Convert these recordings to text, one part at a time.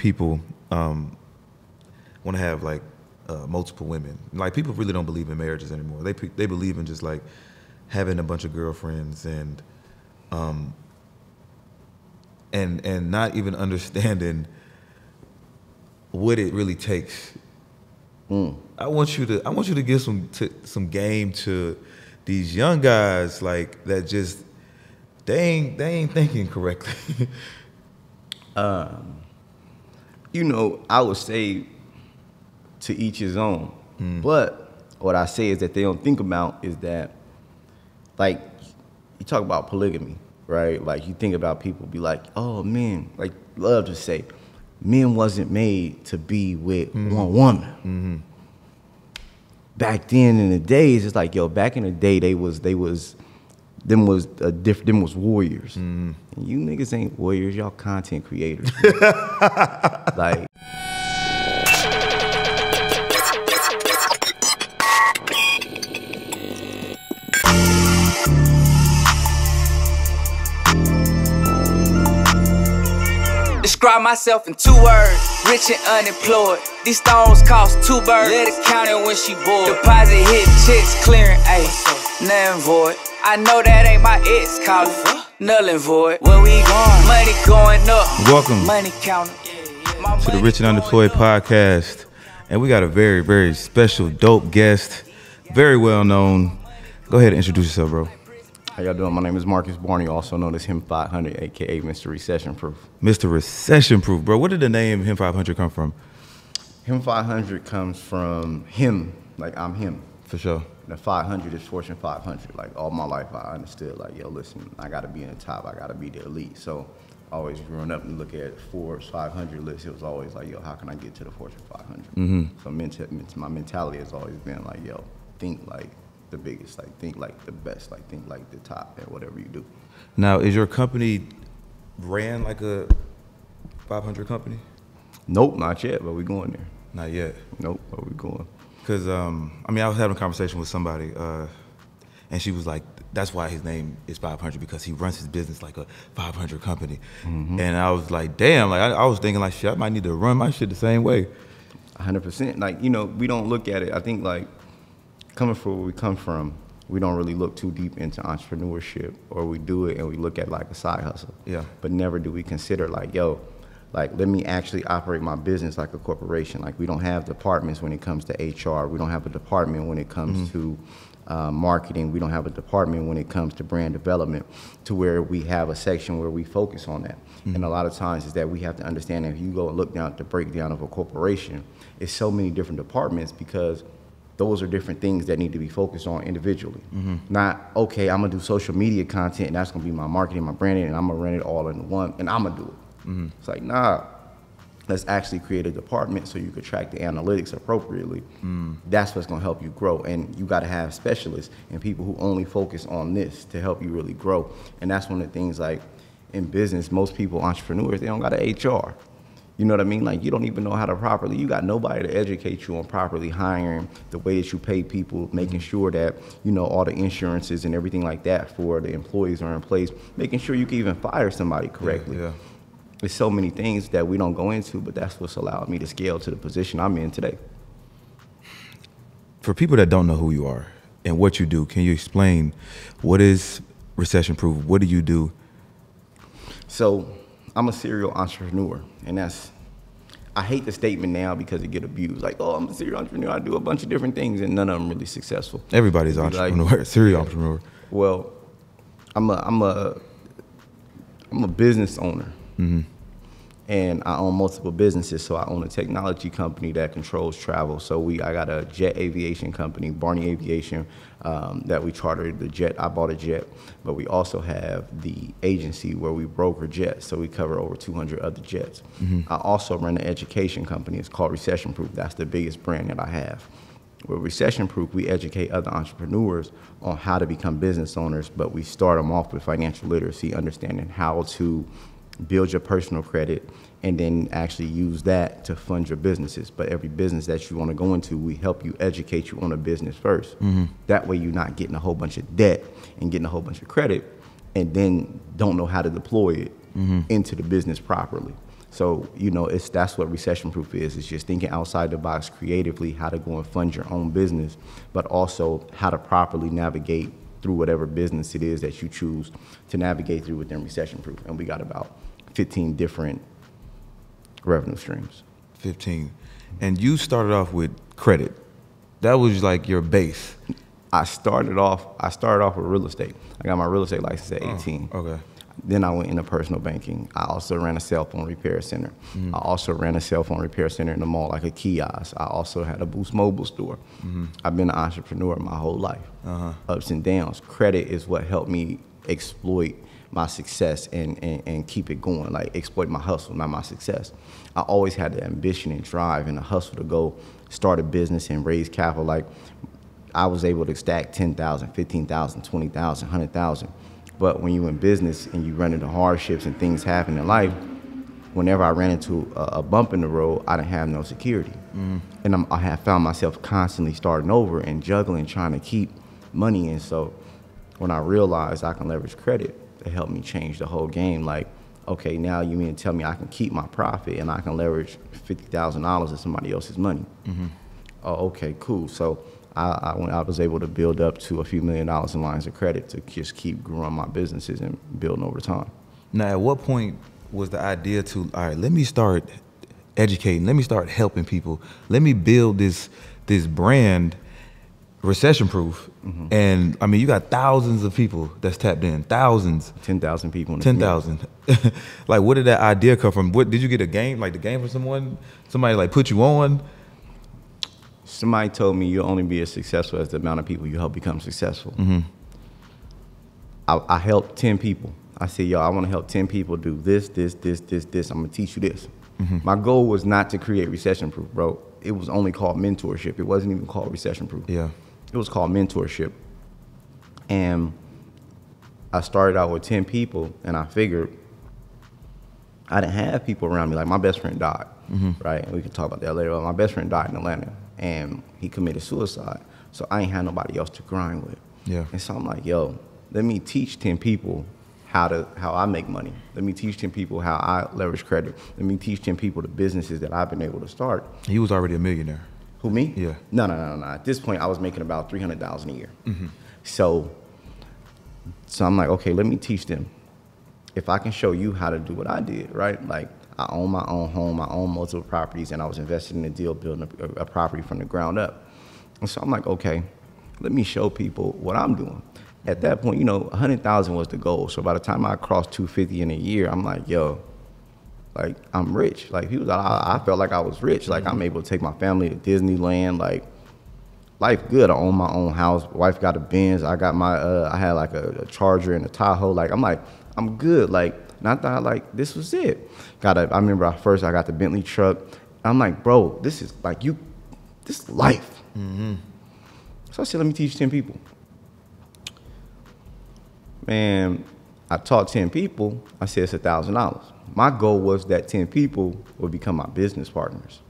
people want to have like multiple women. Like people really don't believe in marriages anymore. They believe in just like having a bunch of girlfriends and not even understanding what it really takes. I want you to give some game to these young guys like that. Just they ain't thinking correctly. You know, I would say to each his own. But what I say is that they don't think about is that, like, you talk about polygamy, right? Like, you think about people be like, oh, men, like, love to say, men wasn't made to be with one woman. Back then in the days, it's like, yo, back in the day, them was warriors. And you niggas ain't warriors, y'all content creators. Like, describe myself in 2 words, rich and unemployed. These stones cost 2 birds. Let it count it when she bored. Deposit hit, checks clearing, ayy, nothing void. I know that ain't my ex calling, null and void. Where we going? Money going up. Welcome Money counter. to the Rich and Unemployed podcast, and we got a very, very special, dope guest, very well known. Go ahead and introduce yourself, bro. how y'all doing? My name is Marcus Barney, also known as Him500, aka Mr. Recession Proof. Mr. Recession Proof, bro. Where did the name Him500 come from? Him500 comes from him, like I'm him. For sure. The 500 is Fortune 500. Like all my life, I understood like, yo, listen, I gotta be in the top. I gotta be the elite. So always growing up and look at Forbes 500 list, it was always like, yo, how can I get to the Fortune 500? So my mentality has always been like, yo, think like the biggest, like think like the best, like think like the top at whatever you do. Now, is your company ran like a 500 company? Nope, not yet, but we going there. Not yet. Nope, but we going. Because, I mean, I was having a conversation with somebody, and she was like, that's why his name is 500, because he runs his business like a 500 company. And I was like, damn, like I was thinking like, shit, I might need to run my shit the same way. 100%. Like, you know, we don't look at it. I think like coming from where we come from, we don't really look too deep into entrepreneurship, or we do it and we look at like a side hustle. Yeah. But never do we consider like, yo, like, let me actually operate my business like a corporation. Like, we don't have departments when it comes to HR. We don't have a department when it comes to marketing. We don't have a department when it comes to brand development, to where we have a section where we focus on that. And a lot of times is that we have to understand that if you go and look down at the breakdown of a corporation, it's so many different departments, because those are different things that need to be focused on individually. Not, okay, I'm gonna do social media content and that's gonna be my marketing, my branding, and I'm gonna run it all into one and I'm gonna do it. It's like, nah, let's actually create a department so you can track the analytics appropriately. That's what's gonna help you grow. And you gotta have specialists and people who only focus on this to help you really grow. And that's one of the things, like in business, most people, entrepreneurs, they don't got an HR. You know what I mean? Like, you don't even know how to properly, you got nobody to educate you on properly hiring, the way that you pay people, making sure that, you know, all the insurances and everything like that for the employees are in place, making sure you can even fire somebody correctly. Yeah. There's so many things that we don't go into, but that's what's allowed me to scale to the position I'm in today. For people that don't know who you are and what you do, can you explain what is Recession Proof? What do you do? So I'm a serial entrepreneur, and I hate the statement now because it get abused. Like, oh, I'm a serial entrepreneur. I do a bunch of different things, and none of them really successful. Everybody's an entrepreneur, like, serial entrepreneur. Well, I'm a business owner. And I own multiple businesses. So I own a technology company that controls travel. So I got a jet aviation company, Barney Aviation, that we chartered the jet. I bought a jet, but we also have the agency where we broker jets. So we cover over 200 other jets. I also run an education company. It's called Recession Proof. That's the biggest brand that I have. With Recession Proof, we educate other entrepreneurs on how to become business owners, but we start them off with financial literacy, understanding how to build your personal credit, and then actually use that to fund your businesses. But every business that you want to go into, we help you educate you on a business first. That way you're not getting a whole bunch of debt and getting a whole bunch of credit and then don't know how to deploy it into the business properly. So, you know, that's what recession proof is. It's just thinking outside the box creatively, how to go and fund your own business, but also how to properly navigate through whatever business it is that you choose to navigate through within recession proof. And we got about 15 different revenue streams. 15. And you started off with credit. That was like your base. I started off with real estate. I got my real estate license at 18. Okay. Then I went into personal banking. I also ran a cell phone repair center. I also ran a cell phone repair center in the mall, like a kiosk. I also had a Boost Mobile store. I've been an entrepreneur my whole life. Ups and downs. Credit is what helped me exploit my success and keep it going, like exploit my hustle, not my success. I always had the ambition and drive and the hustle to go start a business and raise capital. Like, I was able to stack 10,000, 15,000, 20,000, 100,000. But when you're in business and you run into hardships and things happen in life, whenever I ran into a bump in the road, I didn't have no security. And I have found myself constantly starting over and juggling, trying to keep money. And so when I realized I can leverage credit, it helped me change the whole game. Like, okay, now you mean to tell me I can keep my profit and I can leverage $50,000 of somebody else's money? Oh, okay, cool. So I was able to build up to a few $1 million in lines of credit to just keep growing my businesses and building over time. Now, at what point was the idea to, all right, let me start educating, let me start helping people, let me build this brand, recession proof? And I mean, you got thousands of people that's tapped in, thousands. 10,000 people. 10,000. Like, where did that idea come from? What, did you get a game, like the game from someone? Somebody like put you on? Somebody told me you'll only be as successful as the amount of people you help become successful. I helped 10 people. I said, yo, I want to help 10 people do this. I'm going to teach you this. My goal was not to create recession proof, bro. It was only called mentorship. It wasn't even called recession proof. Yeah. It was called mentorship. And I started out with 10 people, and I figured I didn't have people around me. Like, my best friend died, right? And we can talk about that later. But my best friend died in Atlanta, and he committed suicide. So I ain't had nobody else to grind with. Yeah. And so I'm like, yo, let me teach 10 people how I make money. Let me teach 10 people how I leverage credit. Let me teach 10 people the businesses that I've been able to start. He was already a millionaire. Who, me? Yeah. No. At this point, I was making about $300,000 a year. So I'm like, okay, let me teach them. If I can show you how to do what I did, right? Like, I own my own home, I own multiple properties, and I was invested in a deal building a property from the ground up. And so I'm like, okay, let me show people what I'm doing. At that point, you know, 100,000 was the goal. So by the time I crossed 250 in a year, I'm like, yo, like, I'm rich. Like, people, I felt like I was rich. Like, I'm able to take my family to Disneyland. Like, life good. I own my own house. Wife got a Benz. I got my, I had like a Charger and a Tahoe. Like, I'm like, I'm good. Like, not that like, this was it. I remember first I got the Bentley truck. I'm like, bro, this is like this is life. So I said, let me teach 10 people. Man, I taught 10 people. I said, it's $1,000. My goal was that 10 people would become my business partners.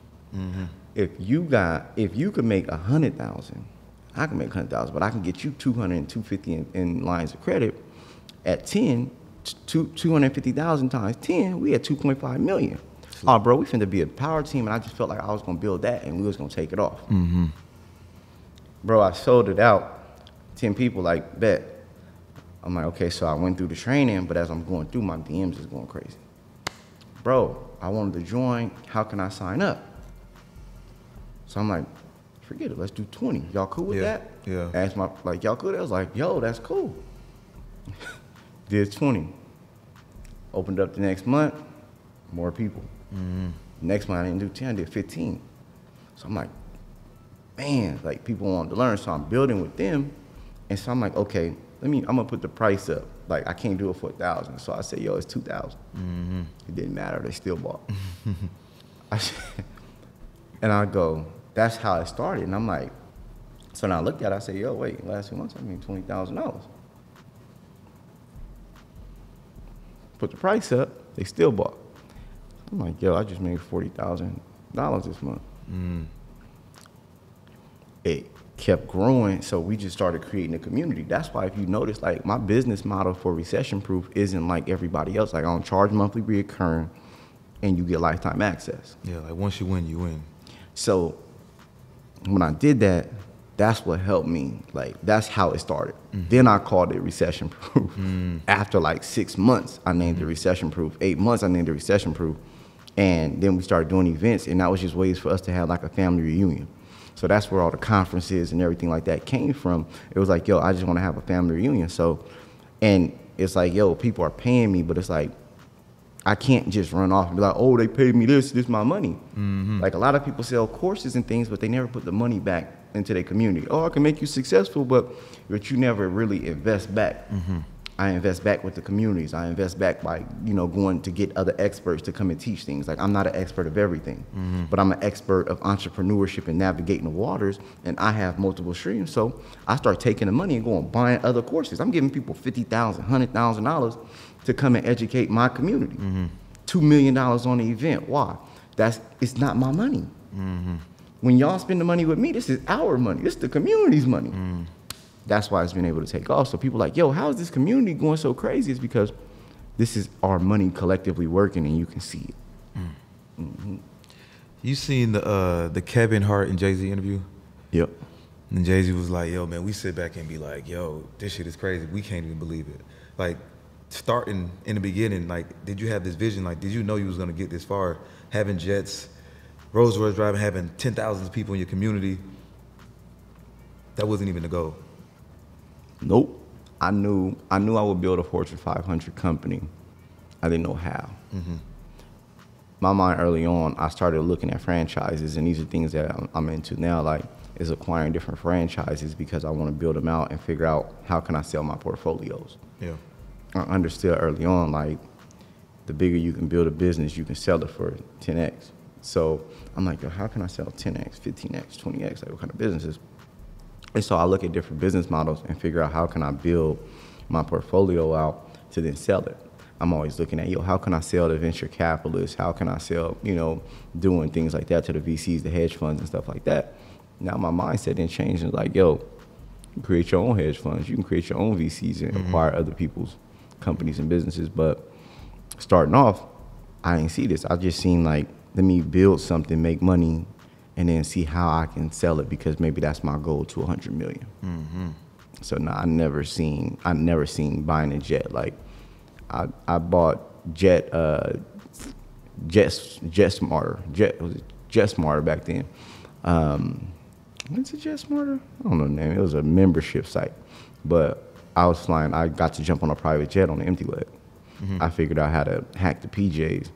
If you could make 100,000, I can make 100,000, but I can get you 200 and 250 in lines of credit. At 10, 250,000 times 10, we had 2.5 million. Oh, bro, we finna be a power team, and I just felt like I was gonna build that, and we was gonna take it off. Bro, I sold it out. 10 people, like, bet. I'm like, okay, so I went through the training, but as I'm going through, my DMs is going crazy. Bro, I wanted to join. How can I sign up? So I'm like, forget it. Let's do 20. Y'all cool with that? Yeah. Asked y'all cool? I was like, yo, that's cool. Did 20. Opened up the next month, more people. Next month I didn't do 10, I did 15. So I'm like, man, like, people wanted to learn, so I'm building with them. And so I'm like, okay, I'm gonna put the price up. Like, I can't do it for 1,000. So I said, yo, it's 2,000. It didn't matter, they still bought. And I go, that's how it started. And I'm like, so now I looked at it, I said, yo, wait, last 2 months I made $20,000. Put the price up, they still bought. I'm like, yo, I just made $40,000 this month. It kept growing, so we just started creating a community. That's why, if you notice, like, my business model for recession proof isn't like everybody else. Like, I don't charge monthly reoccurring. and you get lifetime access. Yeah, like once you win, you win. So when I did that, that's what helped me. Like, that's how it started. Then I called it Recession Proof. After like 6 months, I named it Recession Proof. 8 months, I named it Recession Proof. And then we started doing events, and that was just ways for us to have like a family reunion. So that's where all the conferences and everything like that came from. It was like, yo, I just want to have a family reunion. So, and it's like, yo, people are paying me, but it's like, I can't just run off and be like, oh, they paid me this is my money. Like, a lot of people sell courses and things, but they never put the money back into their community. Oh, I can make you successful, but you never really invest back. I invest back with the communities. I invest back by, you know, going to get other experts to come and teach things. Like, I'm not an expert of everything, but I'm an expert of entrepreneurship and navigating the waters, and I have multiple streams. So I start taking the money and going buying other courses. I'm giving people $50,000, $100,000 to come and educate my community. $2 million on the event. Why? It's not my money. When y'all spend the money with me, this is our money. This is the community's money. That's why it's been able to take off. So people are like, yo, how is this community going so crazy? It's because this is our money collectively working, and you can see it. You seen the Kevin Hart and Jay-Z interview? Yep. And Jay-Z was like, yo, man, we sit back and be like, yo, this shit is crazy. We can't even believe it. Like, starting in the beginning, like, did you have this vision? Like, did you know you was gonna get this far? Having jets, Rolls Royce driving, having 10,000 people in your community, that wasn't even the goal. Nope. I knew I would build a Fortune 500 company. I didn't know how. My mind early on, I started looking at franchises, and these are things that I'm into now, like, is acquiring different franchises because I want to build them out and figure out how can I sell my portfolios. Yeah. I understood early on, like, the bigger you can build a business, you can sell it for 10x. So I'm like, yo, how can I sell 10x, 15x, 20x? Like, what kind of businesses? And so I look at different business models and figure out how can I build my portfolio out to then sell it. I'm always looking at, yo, how can I sell to venture capitalists? How can I sell, you know, doing things like that to the VCs, the hedge funds and stuff like that. Now my mindset then changed and like, yo, you create your own hedge funds. You can create your own VCs and acquire other people's companies and businesses. But starting off, I didn't see this. I just seen like, let me build something, make money, and then see how I can sell it because maybe that's my goal to 100 million. So no, I never seen buying a jet. Like I bought JetSmarter back then. What's a JetSmarter? I don't know the name. It was a membership site, but I was flying. I got to jump on a private jet on an empty leg. I figured out how to hack the PJs.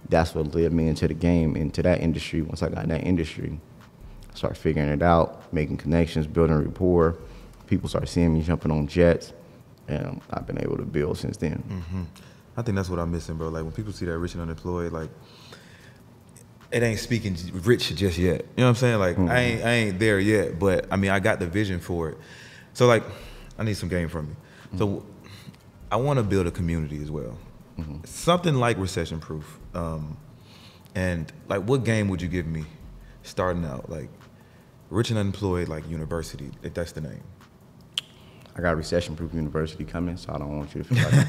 That's what led me into the game, into that industry. Once I got in that industry, I started figuring it out, making connections, building rapport. People started seeing me jumping on jets, and I've been able to build since then. I think that's what I'm missing, bro. Like, when people see that Rich and Unemployed, like, it ain't speaking rich just yet. You know what I'm saying? Like, I ain't there yet, but, I mean, I got the vision for it. So, like, I need some game from you. So, I want to build a community as well. Something like Recession Proof. And like, what game would you give me starting out? Like, Rich and Unemployed, like, university, if that's the name. I got Recession Proof University coming, so I don't want you to feel like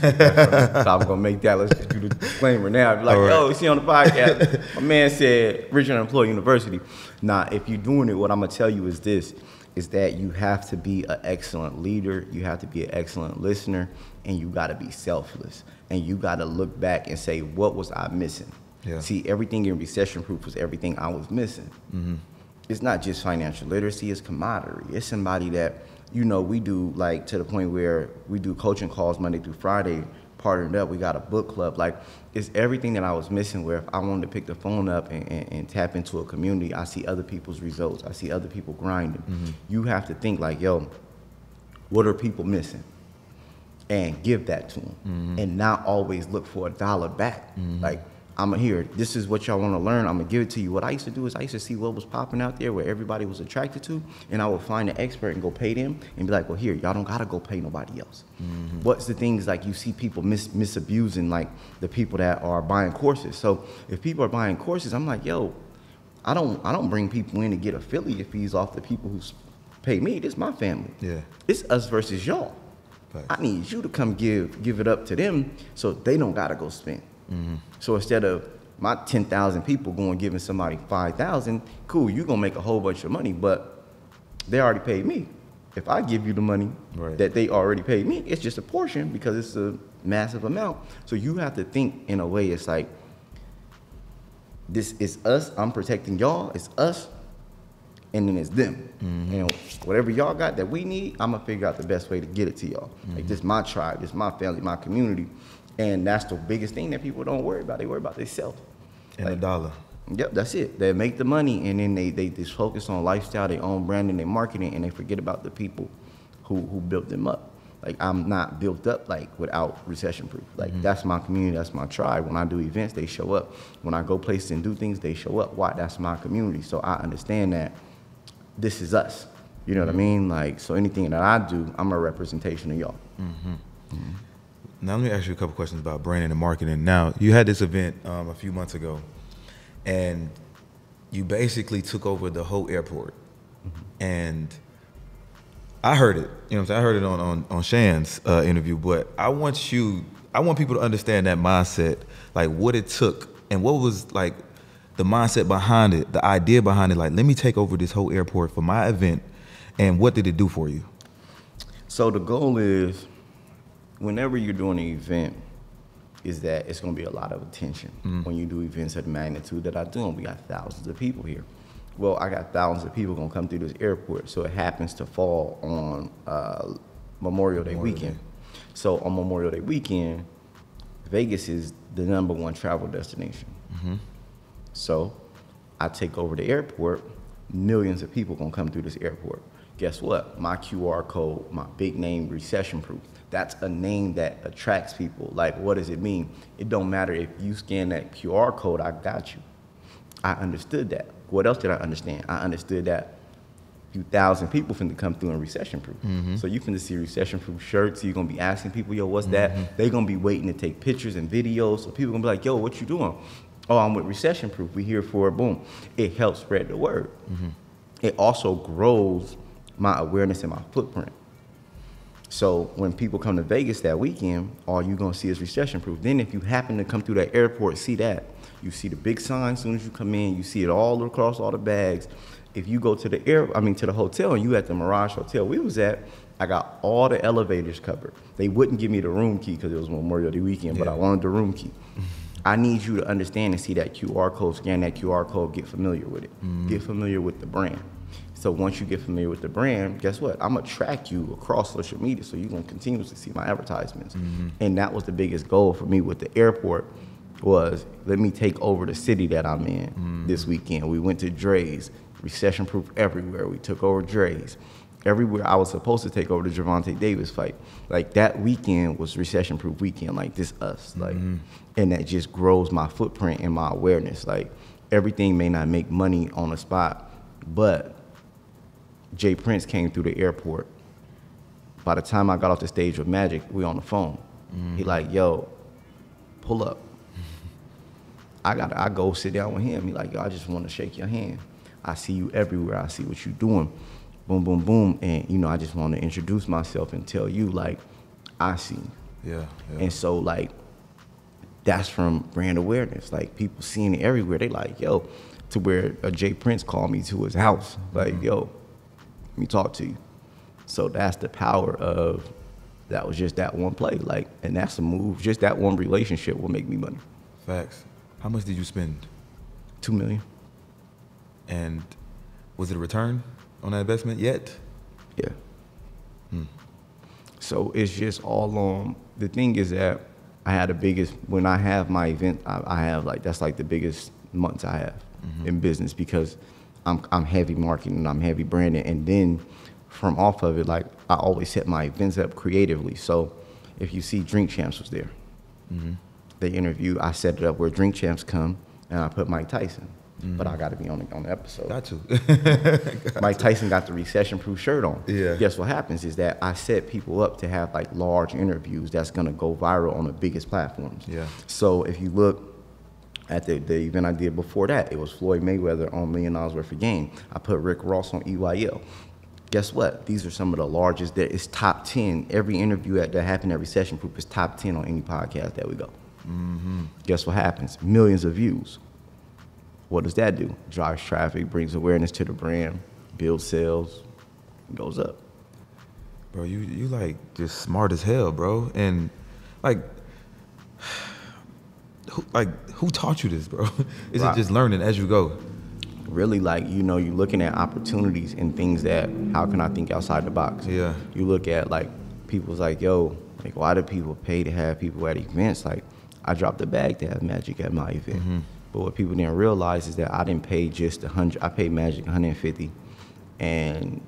so I'm gonna make that. Let's just do the disclaimer now. Be like, yo, you see on the podcast, my man said Rich and Unemployed University. Nah, if you're doing it, what I'm gonna tell you is this, is that you have to be an excellent leader, you have to be an excellent listener, and you gotta be selfless. And you gotta look back and say, what was I missing? See, everything in Recession Proof was everything I was missing. It's not just financial literacy, it's camaraderie. It's somebody that, you know, we do, like, to the point where we do coaching calls Monday through Friday, partnered up, we got a book club. Like, it's everything that I was missing, where if I wanted to pick the phone up and tap into a community, I see other people's results, I see other people grinding. You have to think like, yo, what are people missing? And give that to them, and not always look for $1 back. Like, I'm here, this is what y'all want to learn, I'm gonna give it to you. What I used to do is I used to see what was popping out there, where everybody was attracted to, and I would find an expert and go pay them and be like, well, here, y'all don't gotta go pay nobody else. What's the things, like, you see people misabusing, like, the people that are buying courses. So if people are buying courses, I'm like, yo, I don't bring people in to get affiliate fees off the people who pay me. This is my family. It's us versus y'all. I need you to come give it up to them so they don't gotta go spend. So instead of my 10,000 people going giving somebody 5,000, cool, you're going to make a whole bunch of money, but they already paid me. If I give you the money that they already paid me, it's just a portion because it's a massive amount. So you have to think in a way, it's like, this is us, I'm protecting y'all, it's us, and then it's them. And whatever y'all got that we need, I'm gonna figure out the best way to get it to y'all. Like, this is my tribe, this is my family, my community. And that's the biggest thing that people don't worry about. They worry about themselves. And like, a dollar. Yep, that's it. They make the money, and then they just focus on lifestyle, their own branding, their marketing, and they forget about the people who built them up. Like, I'm not built up like without recession proof. Like, that's my community, that's my tribe. When I do events, they show up. When I go places and do things, they show up. Why? That's my community. So I understand that this is us. You know what I mean? Like, so anything that I do, I'm a representation of y'all. Now, let me ask you a couple questions about branding and marketing. Now, you had this event a few months ago, and you basically took over the whole airport. And I heard it, you know what I'm saying? I heard it on Shawn's interview, but I want people to understand that mindset, like what it took and what was like the mindset behind it, the idea behind it. Like, let me take over this whole airport for my event, and what did it do for you? So the goal is, whenever you're doing an event, is that it's going to be a lot of attention. When you do events of the magnitude that I do, and we got thousands of people here. Well, I got thousands of people going to come through this airport, so it happens to fall on Memorial Day weekend. So on Memorial Day weekend, Vegas is the #1 travel destination. So I take over the airport, millions of people going to come through this airport. Guess what? My QR code, my big name, recession proof. That's a name that attracts people. Like, what does it mean? It don't matter if you scan that QR code, I got you. I understood that. What else did I understand? I understood that a few thousand people finna come through in recession proof. So you finna see recession proof shirts. You're gonna be asking people, yo, what's that? They gonna be waiting to take pictures and videos. So people gonna be like, yo, what you doing? Oh, I'm with recession proof. We here for it, boom. It helps spread the word. It also grows my awareness and my footprint. So when people come to Vegas that weekend, all you're gonna see is recession proof. Then if you happen to come through that airport, see that. You see the big sign as soon as you come in, you see it all across all the bags. If you go to the to the hotel, and you at the Mirage Hotel we was at, I got all the elevators covered. They wouldn't give me the room key because it was Memorial Day weekend, but I wanted the room key. I need you to understand and see that QR code, scan that QR code, get familiar with it. Get familiar with the brand. So once you get familiar with the brand, guess what? I'm gonna track you across social media, so you're gonna continuously see my advertisements. And that was the biggest goal for me with the airport, was let me take over the city that I'm in this weekend. We went to Dre's, recession proof everywhere. We took over Dre's. Everywhere I was supposed to take over the Gervonta Davis fight. Like, that weekend was recession proof weekend, like this us. Like, and that just grows my footprint and my awareness. Like, everything may not make money on the spot, but Jay Prince came through the airport. By the time I got off the stage with Magic, we on the phone. He like, yo, pull up. I go sit down with him. He like, yo, I just want to shake your hand. I see you everywhere. I see what you're doing. Boom, boom, boom. And, you know, I just want to introduce myself and tell you, like, I see you. Yeah. And so, like, that's from brand awareness. Like, people seeing it everywhere. They like, yo, to where a Jay Prince called me to his house. Like, yo, let me talk to you. So that's the power of, that was just that one play. Like, and that's a move. Just that one relationship will make me money. Facts. How much did you spend? $2 million. And was it a return on that investment yet? Yeah. So it's just all on, the thing is that I had the biggest, when I have my event, I have like, that's like the biggest months I have in business, because I'm heavy marketing, I'm heavy branding, and then from off of it, like, I always set my events up creatively. So if you see Drink Champs was there, they interview, I set it up where Drink Champs come, and I put Mike Tyson. But I got to be on the episode. Got to. Mike Tyson got the recession-proof shirt on. Yeah. Guess what happens is that I set people up to have like large interviews that's gonna go viral on the biggest platforms. Yeah. So if you look at the event I did before that, it was Floyd Mayweather on $1 million worth of game. I put Rick Ross on EYL. Guess what? These are some of the largest. That is top 10. Every interview that happened at Recession Proof is top 10 on any podcast that we go. Guess what happens? Millions of views. What does that do? Drives traffic, brings awareness to the brand, builds sales, goes up. Bro, you like just smart as hell, bro. And like who taught you this, bro? Is it just learning as you go? Really, like, you know, you're looking at opportunities and things that, how can I think outside the box? Yeah. You look at, like, people's like, yo, like, why do people pay to have people at events? Like, I dropped the bag to have Magic at my event. But what people didn't realize is that I didn't pay just 100. I paid Magic 150, and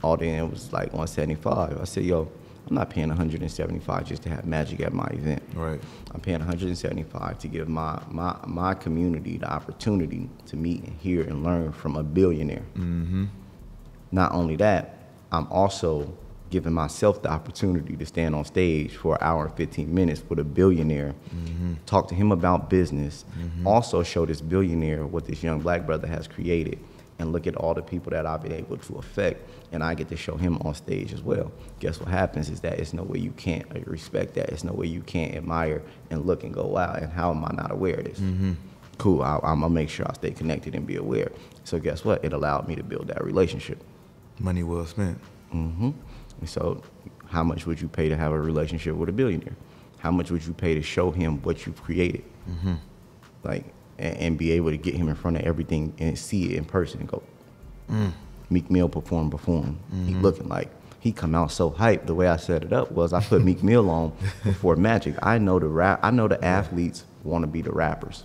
all then was like 175. I said, yo, I'm not paying 175 just to have Magic at my event. Right. I'm paying 175 to give my community the opportunity to meet and hear and learn from a billionaire. Not only that, I'm also giving myself the opportunity to stand on stage for an hour and 15 minutes with a billionaire, talk to him about business, also show this billionaire what this young black brother has created, and look at all the people that I've been able to affect, and I get to show him on stage as well. Guess what happens is that it's no way you can't respect that. It's no way you can't admire and look and go, wow, and how am I not aware of this? Cool, I'm gonna make sure I stay connected and be aware. So guess what? It allowed me to build that relationship. Money well spent. And so how much would you pay to have a relationship with a billionaire? How much would you pay to show him what you've created? Like, and be able to get him in front of everything and see it in person and go, Meek Mill perform. He looking like, he come out so hyped. The way I set it up was I put Meek Mill on before Magic. I know the athletes want to be the rappers.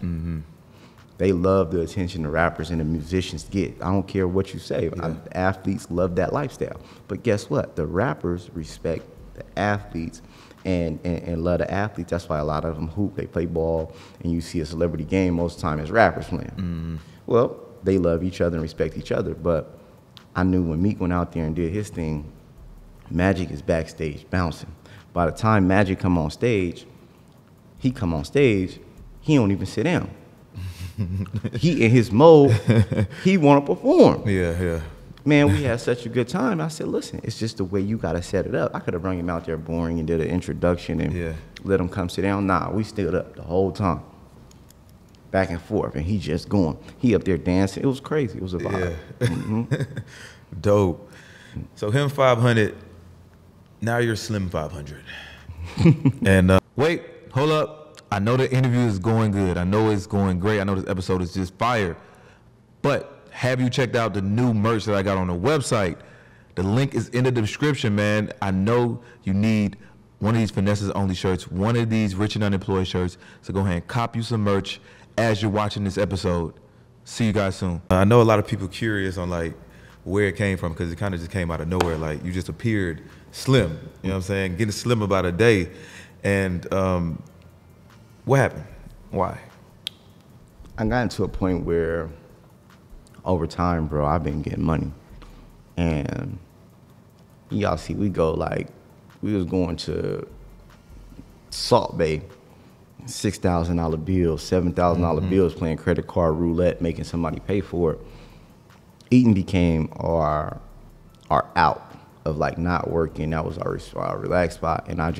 They love the attention the rappers and the musicians get. I don't care what you say. Athletes love that lifestyle. But guess what? The rappers respect the athletes and love the athletes. That's why a lot of them hoop, they play ball, and you see a celebrity game most of the time is rappers playing. Well, they love each other and respect each other. But I knew when Meek went out there and did his thing, Magic is backstage bouncing. By the time Magic come on stage, he don't even sit down. He in his mode, he want to perform. Man, we had such a good time. I said, listen, it's just the way you got to set it up. I could have brought him out there boring and did an introduction and let him come sit down. Nah, we stood up the whole time, back and forth, and he just going. He up there dancing. It was crazy. It was a vibe. Dope. So Him500, now you're Slim 500. And wait, hold up. I know the interview is going good. I know it's going great. I know this episode is just fire. But have you checked out the new merch that I got on the website? The link is in the description, man. I know you need one of these Finesses Only shirts, one of these Rich and Unemployed shirts. So go ahead and cop you some merch as you're watching this episode. See you guys soon. I know a lot of people curious on like where it came from, because it kind of just came out of nowhere. Like, you just appeared slim, you know what I'm saying? Getting slim about a day. And what happened? Why? I got to a point where over time, bro, I've been getting money. And y'all see, we was going to Salt Bay, $6,000 bills, $7,000 bills, playing credit card roulette, making somebody pay for it. Eating became our out of like not working. That was our relaxed spot. And I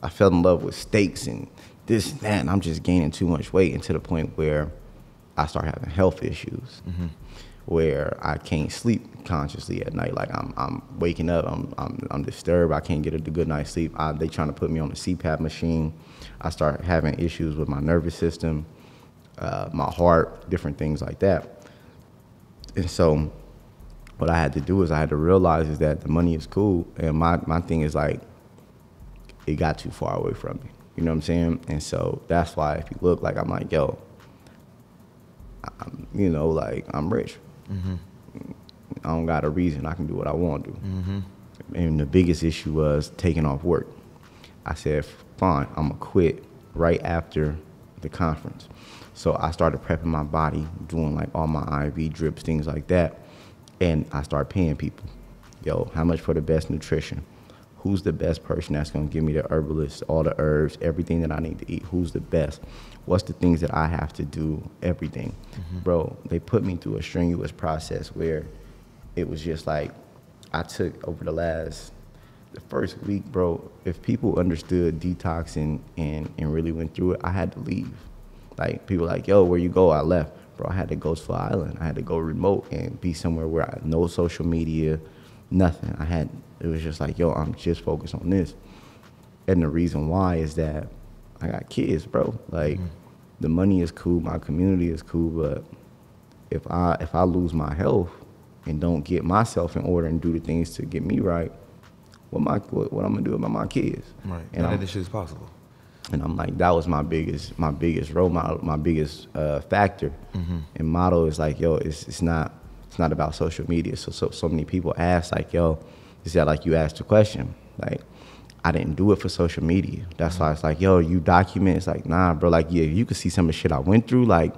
fell in love with steaks and this and that, and I'm just gaining too much weight, and to the point where I start having health issues, where I can't sleep consciously at night. Like, I'm waking up, I'm disturbed. I can't get a good night's sleep. They trying to put me on the CPAP machine. I start having issues with my nervous system, my heart, different things like that. And so what I had to do is I had to realize is that the money is cool, and my thing is like, it got too far away from me. You know what I'm saying? And so that's why if you look, like, I'm like, yo, I'm rich. I don't got a reason. I can do what I want to do. And the biggest issue was taking off work. I said, fine, I'm going to quit right after the conference. So I started prepping my body, doing like all my IV drips, things like that. And I started paying people. Yo, how much for the best nutrition? Who's the best person that's going to give me the herbalist, all the herbs, everything that I need to eat? Who's the best? What's the things that I have to do? Everything. Bro, they put me through a strenuous process where it was just like, I took over the last the first week, bro, if people understood detoxing and really went through it, I had to leave. Like, people like, yo, where you go? I left. Bro, I had to go to an island. I had to go remote and be somewhere where I had no social media, nothing. It was just like, yo, I'm just focused on this. And the reason why is that I got kids, bro. Like, the money is cool, my community is cool, but if I lose my health and don't get myself in order and do the things to get me right, what I'm gonna do about my kids? Right. And this shit is possible. And I'm like, that was my biggest role model, my biggest factor. And motto is like, yo, it's not about social media. So many people ask, like, yo, is that like you asked the question? Like, I didn't do it for social media. That's why it's like, yo, you document. It's like, nah, bro. Like, yeah, you could see some of the shit I went through. Like,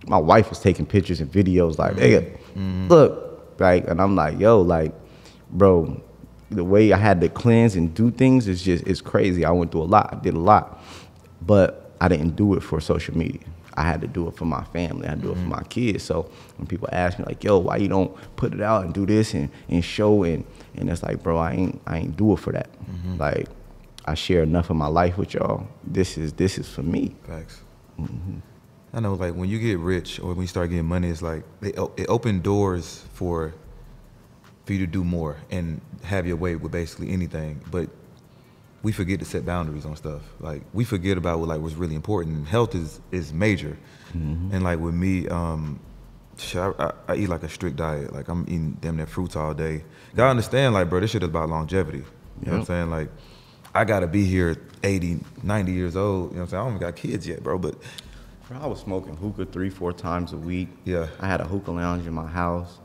my wife was taking pictures and videos. Like, hey, look, right? And I'm like, yo, like, bro, the way I had to cleanse and do things is it's crazy. I went through a lot. I did a lot, but I didn't do it for social media. I had to do it for my family. I had to do it for my kids. So when people ask me like, yo, why you don't put it out and do this and show and it's like, bro, I ain't do it for that. Like, I share enough of my life with y'all. This is for me. Facts. I know, like, when you get rich or when you start getting money, it's like it opened doors for you to do more and have your way with basically anything. But we forget to set boundaries on stuff. Like, we forget about what's really important. Health is major. And like with me, I eat like a strict diet. Like, I'm eating damn near fruits all day. Y'all understand, like, bro, this shit is about longevity. You know what I'm saying? Like, I gotta be here 80, 90 years old. You know what I'm saying? I don't even got kids yet, bro. But bro, I was smoking hookah 3-4 times a week. Yeah. I had a hookah lounge in my house,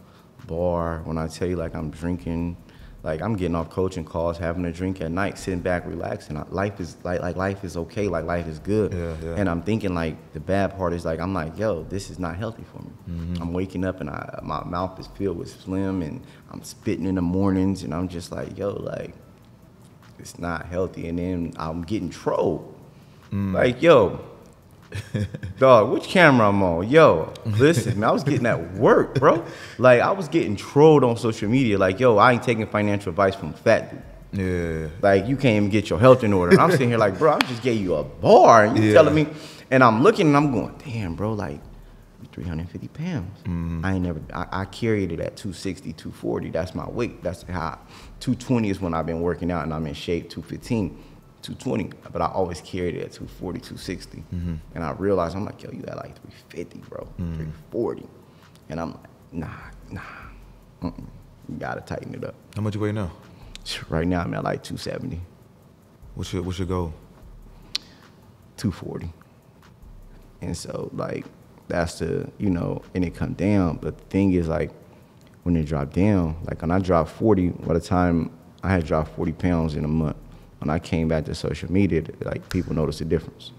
bar. When I tell you, like, I'm drinking, like, I'm getting off coaching calls, having a drink at night, sitting back, relaxing. Life is life is okay. Like, life is good. Yeah. And I'm thinking, like, the bad part is, like, I'm like, yo, this is not healthy for me. I'm waking up and my mouth is filled with phlegm and I'm spitting in the mornings and I'm just like, yo, like, it's not healthy. And then I'm getting trolled. Like, yo, dog, which camera I'm on? Yo, listen, man, I was getting at work, bro. Like, I was getting trolled on social media. Like, yo, I ain't taking financial advice from fat dude. Yeah. Like, you can't even get your health in order. And I'm sitting here like, bro, I just gave you a bar. And you telling me, and I'm looking and I'm going, damn, bro, like, 350 pounds. I carried it at 260, 240. That's my weight. That's how 220 is when I've been working out and I'm in shape, 215, 220. But I always carried it at 240, 260. And I realized, I'm like, yo, you at like 350, bro, 340. And I'm like, nah. You gotta tighten it up. How much you weigh now? Right now, I'm at like 270. What's your goal? 240. And so, like, that's the, you know, and it come down. But the thing is, like, when it dropped down, like, when I dropped 40, by the time I had dropped 40 pounds in a month, when I came back to social media, like, people noticed the difference.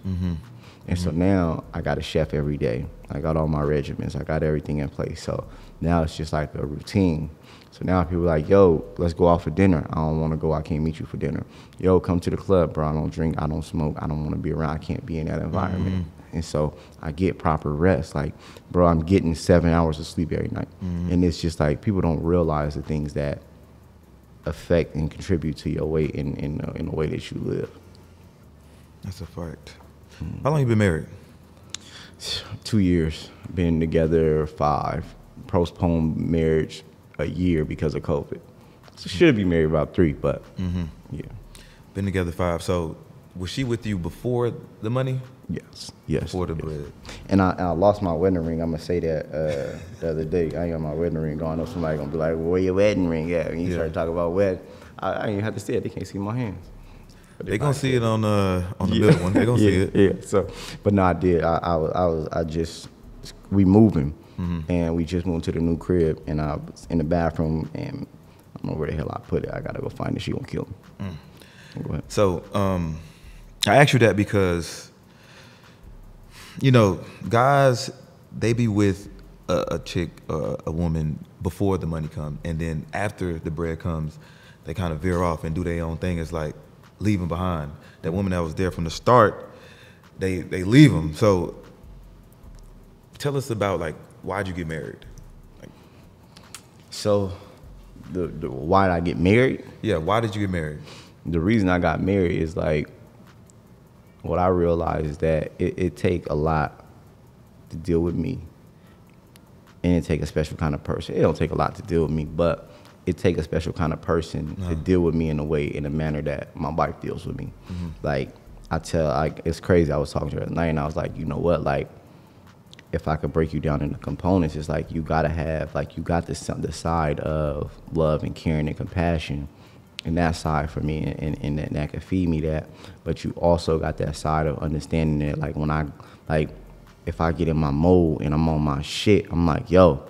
And so now I got a chef every day. I got all my regimens. I got everything in place. So now it's just like a routine. So now people are like, yo, let's go out for dinner. I don't want to go. I can't meet you for dinner. Yo, come to the club, bro. I don't drink. I don't smoke. I don't want to be around. I can't be in that environment. And so I get proper rest. Like, bro, I'm getting 7 hours of sleep every night. And it's just like, people don't realize the things that affect and contribute to your weight in the way that you live. That's a fact. How long you been married? 2 years. Been together 5. Postponed marriage a year because of COVID. So should be married about 3, but yeah. Been together 5. So was she with you before the money? Yes. Before the bread. And I lost my wedding ring. I'm gonna say that the other day. I ain't got my wedding ring on. I know somebody gonna be like, "Where your wedding ring at?" When you start talking about wedding, I ain't even have to say it. They can't see my hands. They gonna see it on the middle one. They gonna see it. Yeah. So, but no, I did. We moving, and we just moved to the new crib, and I was in the bathroom, and I don't know where the hell I put it. I gotta go find it. She gonna kill me. Go ahead. So, I asked you that because, you know, guys, they be with a chick, a woman before the money comes, and then after the bread comes, they kind of veer off and do their own thing. It's like leaving behind. That woman that was there from the start, they leave them. So tell us about, like, why'd you get married? So why did I get married? Yeah, why did you get married? The reason I got married is like, what I realized is that it take a lot to deal with me, and it take a special kind of person. It don't take a lot to deal with me, but it take a special kind of person to deal with me in a manner that my wife deals with me. Like it's crazy. I was talking to her at night, and I was like, you know what, like, if I could break you down into components, it's like you gotta have, like, you got the side of love and caring and compassion, and that side for me, and that can feed me that. But you also got that side of understanding that, like, when I, like, if I get in my mode and I'm on my shit, I'm like, yo,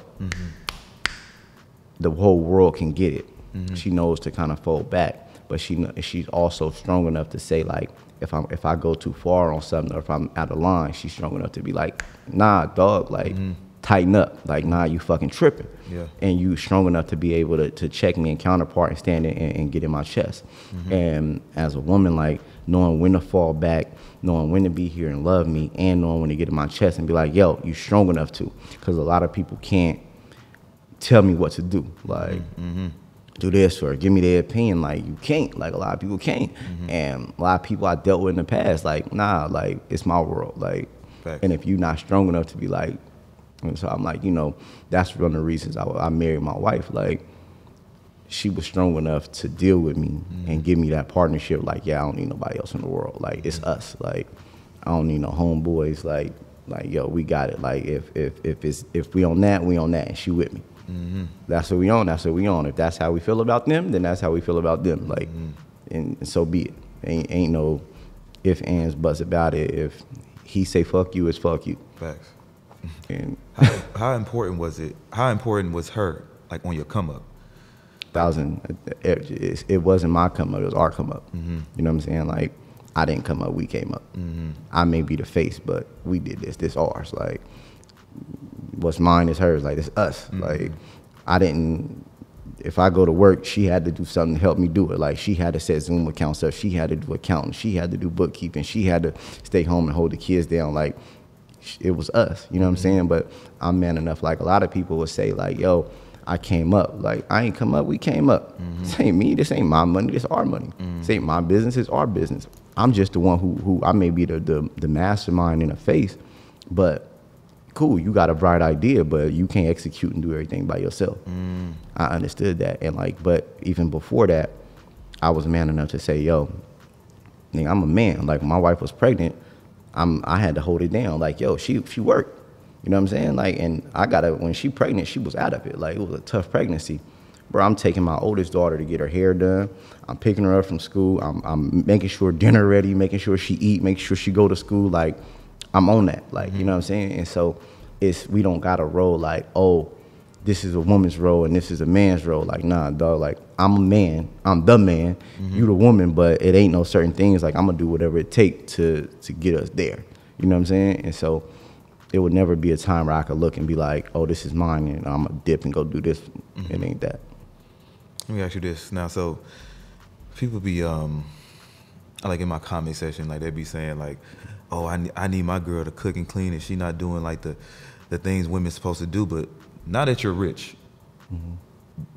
the whole world can get it. She knows to kind of fold back, but she's also strong enough to say, like, if I go too far on something, or if I'm out of line, she's strong enough to be like, nah, dog, like, tighten up. Like, nah, you fucking tripping. Yeah. And you strong enough to be able to check me and counterpart and stand and get in my chest. And as a woman, like, knowing when to fall back, knowing when to be here and love me, and knowing when to get in my chest and be like, yo, you strong enough to. Because a lot of people can't tell me what to do. Like, do this or give me their opinion. Like, you can't. Like, a lot of people can't. And a lot of people I dealt with in the past, like, nah, like, it's my world. Like, and if you're not strong enough to be like, and so I'm like, you know, that's one of the reasons I married my wife. Like, she was strong enough to deal with me and give me that partnership. Like, yeah, I don't need nobody else in the world. Like, it's us. Like, I don't need no homeboys. Like, yo, we got it. Like, if we on that, we on that. And she with me. That's what we on. That's what we on. If that's how we feel about them, then that's how we feel about them. Like, and so be it. Ain't no ifs, ands, buts about it. If he say fuck you, it's fuck you. Facts. And how important was it? How important was her, like, on your come up? It wasn't my come up. It was our come up. You know what I'm saying? Like, I didn't come up. We came up. I may be the face, but we did this. This ours. Like, what's mine is hers. Like, it's us. Like, I didn't. If I go to work, she had to do something to help me do it. Like, she had to set Zoom accounts up. She had to do accounting. She had to do bookkeeping. She had to stay home and hold the kids down. Like, it was us, you know what I'm saying? But I'm man enough. Like, a lot of people would say, like, yo, I came up. Like, I ain't come up, we came up. This ain't me, this ain't my money, this our money. This ain't my business, it's our business. I'm just the one who I may be the mastermind in the face, but cool, you got a bright idea, but you can't execute and do everything by yourself. I understood that. And, like, but even before that, I was man enough to say, yo, nigga, I'm a man. Like, when my wife was pregnant, I had to hold it down. Like, yo, she worked. You know what I'm saying? Like, and when she pregnant, she was out of it. Like, it was a tough pregnancy. Bro, I'm taking my oldest daughter to get her hair done. I'm picking her up from school. I'm making sure dinner ready, making sure she eat, making sure she go to school. Like, I'm on that. Like, you know what I'm saying? And so we don't got a role like, oh, this is a woman's role and this is a man's role. Like, nah, dog, like, I'm a man, I'm the man, you the woman, but it ain't no certain things. Like, I'm gonna do whatever it take to get us there. You know what I'm saying? And so it would never be a time where I could look and be like, oh, this is mine and I'm gonna dip and go do this. It ain't that. Let me ask you this now. So people be, like, in my comment section, like, they be saying, like, oh, I need my girl to cook and clean and she not doing, like, the things women supposed to do. But now that you're rich,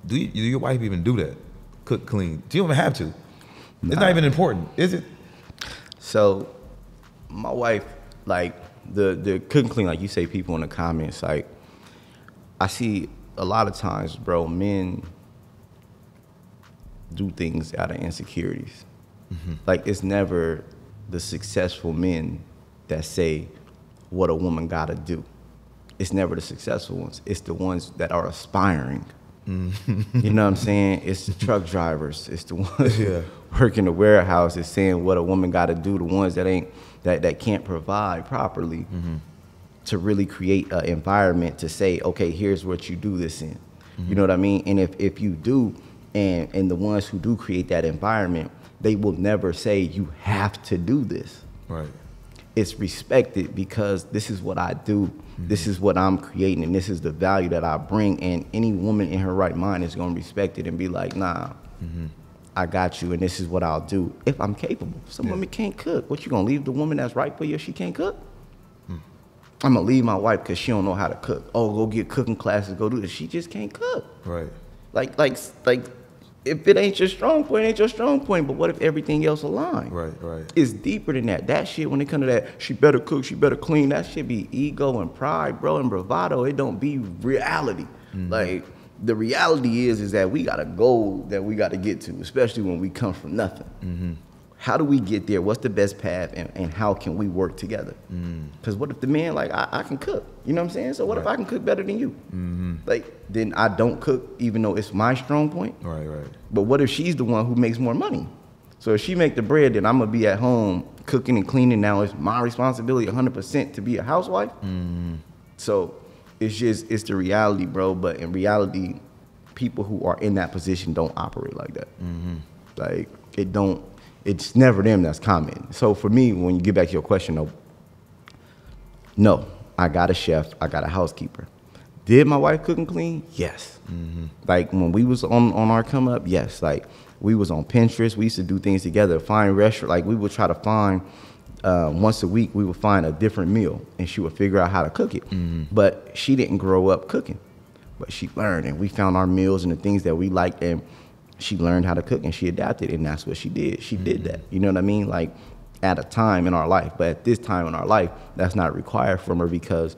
do your wife even do that? Cook, clean? Do you even have to? Nah. It's not even important, is it? So my wife, like, the cook and clean, like you say, people in the comments, like, I see a lot of times, bro, men do things out of insecurities. Like, it's never the successful men that say what a woman gotta do. It's never the successful ones. It's the ones that are aspiring. You know what I'm saying? It's the truck drivers. It's the ones working the warehouse. It's saying what a woman gotta do. The ones that can't provide properly to really create an environment to say, okay, here's what you do this in. You know what I mean? And if you do, and the ones who do create that environment, they will never say you have to do this. Right. It's respected because this is what I do. This is what I'm creating, and this is the value that I bring. And any woman in her right mind is gonna respect it and be like, nah, I got you, and this is what I'll do if I'm capable. Some women can't cook. What, you gonna leave the woman that's right for you if she can't cook? I'm gonna leave my wife because she don't know how to cook. Oh, go get cooking classes, go do this. She just can't cook. Right. Like if it ain't your strong point, it ain't your strong point. But what if everything else aligned? Right, right. It's deeper than that. That shit, when it comes to that, she better cook, she better clean, that shit be ego and pride, bro, and bravado. It don't be reality. Like, the reality is that we got a goal that we got to get to, especially when we come from nothing. How do we get there? What's the best path, and how can we work together? Because what if the man, like, I can cook, you know what I'm saying? So what if I can cook better than you? Like, then I don't cook even though it's my strong point? Right. But what if she's the one who makes more money? So if she make the bread, then I'm going to be at home cooking and cleaning. Now it's my responsibility 100% to be a housewife? So it's the reality, bro. But in reality, people who are in that position don't operate like that. Like, it's never them that's commenting. So for me, when you get back to your question, though, no, I got a chef, I got a housekeeper. Did my wife cook and clean? Yes. Like, when we was on our come up, yes. Like, we was on Pinterest, we used to do things together, find restaurant. Like, we would try to find, once a week, we would find a different meal, and she would figure out how to cook it. But she didn't grow up cooking, but she learned, and we found our meals and the things that we liked, and she learned how to cook, and she adapted, and that's what she did. She did that, you know what I mean? Like, at a time in our life, but at this time in our life, that's not required from her, because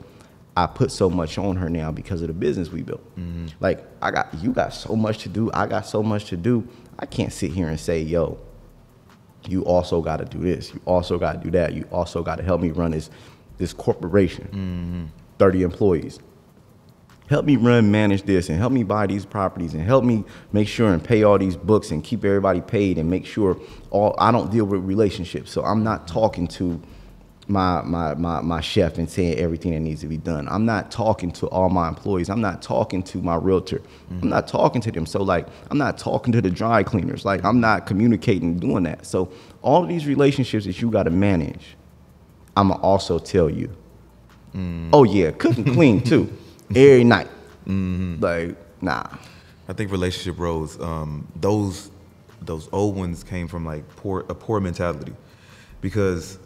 I put so much on her now because of the business we built. Like, you got so much to do, I got so much to do. I can't sit here and say, yo, you also got to do this, you also got to do that, you also got to help me run this corporation, 30 employees. Help me manage this, and help me buy these properties, and help me make sure and pay all these books and keep everybody paid, and make sure I don't deal with relationships. So I'm not talking to my chef and saying everything that needs to be done. I'm not talking to all my employees. I'm not talking to my realtor. I'm not talking to them. So, like, I'm not talking to the dry cleaners. Like, I'm not communicating, doing that. So all of these relationships that you got to manage, I'm going to also tell you, oh yeah, cook and clean too. Every night. Like, nah. I think relationship roles, those old ones came from like a poor mentality, because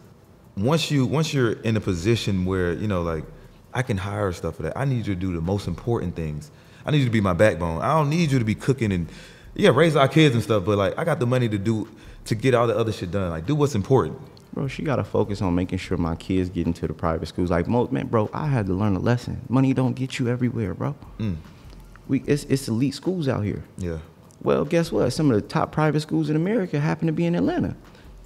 once you're in a position where, you know, like, I can hire stuff for that. I need you to do the most important things. I need you to be my backbone. I don't need you to be cooking and raise our kids and stuff, but like, I got the money to get all the other shit done. Like, do what's important. Bro, she got to focus on making sure my kids get into the private schools. Like, man, bro, I had to learn a lesson. Money don't get you everywhere, bro. It's elite schools out here. Yeah. Well, guess what? Some of the top private schools in America happen to be in Atlanta.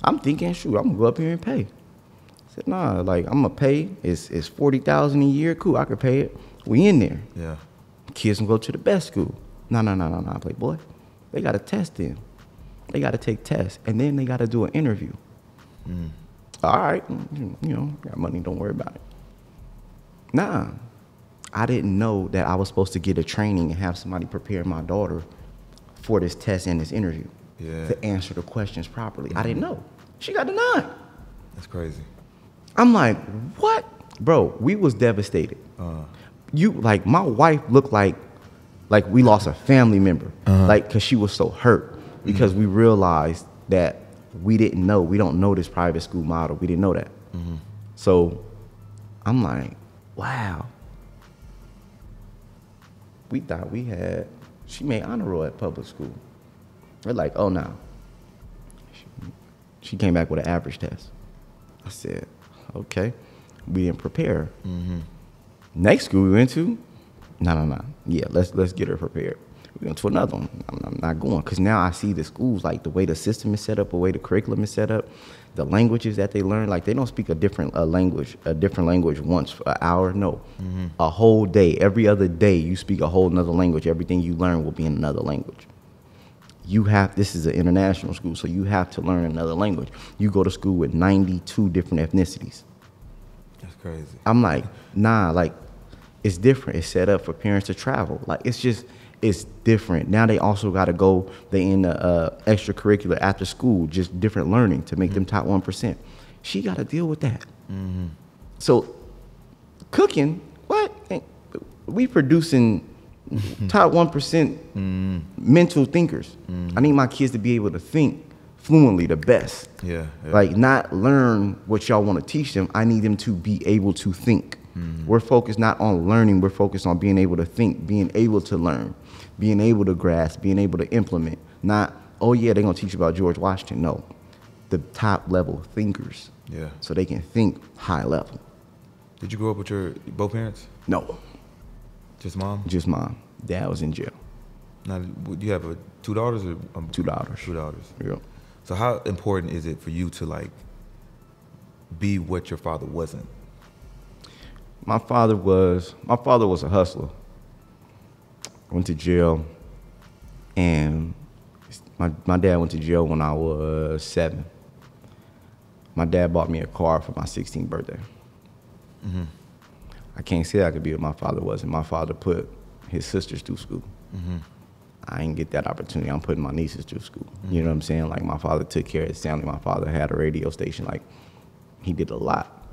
I'm thinking, shoot, I'm going to go up here and pay. I said, nah, like, I'm going to pay. It's $40,000 a year. Cool, I could pay it. We in there. Yeah. Kids can go to the best school. No, playboy. They got to test them. They got to take tests, and then they got to do an interview. All right, you know, got money, don't worry about it. Nah, I didn't know that I was supposed to get a training and have somebody prepare my daughter for this test and this interview to answer the questions properly. I didn't know. She got denied. That's crazy. I'm like, what? Bro, we was devastated. Like, my wife looked like we lost a family member, like, because she was so hurt, because we realized that we didn't know. We don't know this private school model. We didn't know that. So I'm like, wow. We thought she made honor roll at public school. We're like, oh no. She came back with an average test. I said, okay. We didn't prepare her. Next school we went to, no. Yeah, let's get her prepared. We went to another one. I'm not going, because now I see the schools, like, the way the system is set up, the way the curriculum is set up, the languages that they learn. Like, they don't speak a different language once for an hour. No, a whole day, every other day, you speak a whole nother language. Everything you learn will be in another language. This is an international school, so you have to learn another language. You go to school with 92 different ethnicities. That's crazy. I'm like, nah, like, it's different. It's set up for parents to travel. Like, it's different. Now they also got to go, they in the extracurricular after school, just different learning to make them top 1%. She got to deal with that. So cooking, what? We producing top 1% mental thinkers. I need my kids to be able to think fluently, the best. Like, not learn what y'all want to teach them. I need them to be able to think. We're focused not on learning. We're focused on being able to think, being able to learn, being able to grasp, being able to implement. Not, oh, yeah, they're going to teach you about George Washington. No, the top level thinkers. Yeah. So they can think high level. Did you grow up with your both parents? No. Just mom? Just mom. Dad was in jail. Now, do you have two daughters or 2 daughters? 2 daughters. Yeah. So how important is it for you to like be what your father wasn't? My father was a hustler. Went to jail, and my dad went to jail when I was 7. My dad bought me a car for my 16th birthday. Mm-hmm. I can't say I could be what my father wasn't. My father put his sisters through school. Mm-hmm. I didn't get that opportunity. I'm putting my nieces through school. Mm-hmm. You know what I'm saying? Like, my father took care of his family. My father had a radio station. Like, he did a lot.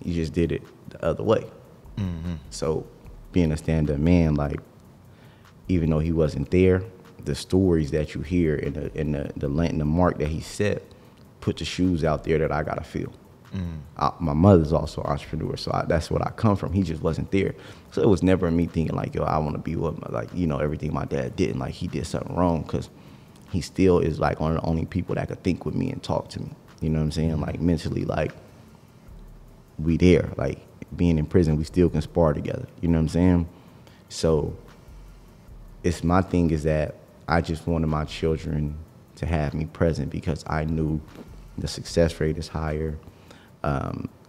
He just did it the other way. Mm-hmm. So being a stand-up man, like, even though he wasn't there, the stories that you hear and the mark that he set put the shoes out there that I gotta feel. My mother's also an entrepreneur, so that's what I come from. He just wasn't there. So it was never me thinking like, yo, I want to be what, like, you know, everything my dad did, and like he did something wrong, because he still is like one of the only people that could think with me and talk to me. You know what I'm saying? Like, mentally, like, we there. Like, being in prison, we still can spar together. You know what I'm saying? So it's my thing is that I just wanted my children to have me present, because I knew the success rate is higher.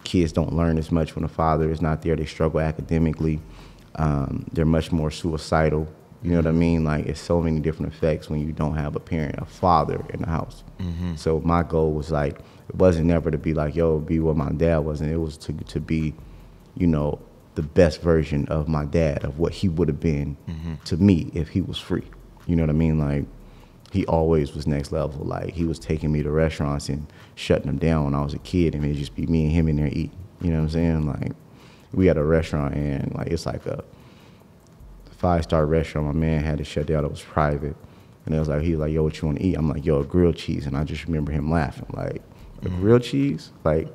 Kids don't learn as much when the father is not there. They struggle academically. They're much more suicidal. You know what I mean? Like, it's so many different effects when you don't have a parent, a father in the house. Mm-hmm. So my goal was like, it wasn't never to be like, yo, be what my dad wasn't. It was to be, you know, the best version of my dad, of what he would have been to me if he was free. You know what I mean? Like, he always was next level. Like, he was taking me to restaurants and shutting them down when I was a kid, and it'd just be me and him in there eating. You know what I'm saying? Like, we had a restaurant, and like, it's like a 5-star restaurant. My man had to shut down. It was private. And it was like, he was like, yo, what you want to eat? I'm like, yo, a grilled cheese. And I just remember him laughing, like, a grilled cheese? Like,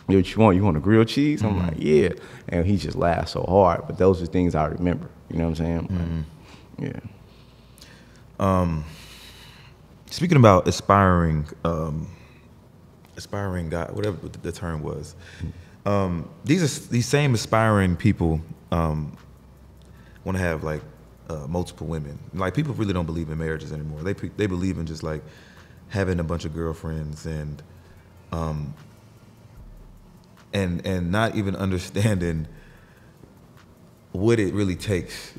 yo, what you want? You want a grilled cheese? I'm like, yeah. And he just laughed so hard. But those are things I remember. You know what I'm saying? Like, yeah. Speaking about aspiring guy, whatever the term was, these same aspiring people want to have like multiple women. Like, people really don't believe in marriages anymore. They believe in just like having a bunch of girlfriends and not even understanding what it really takes.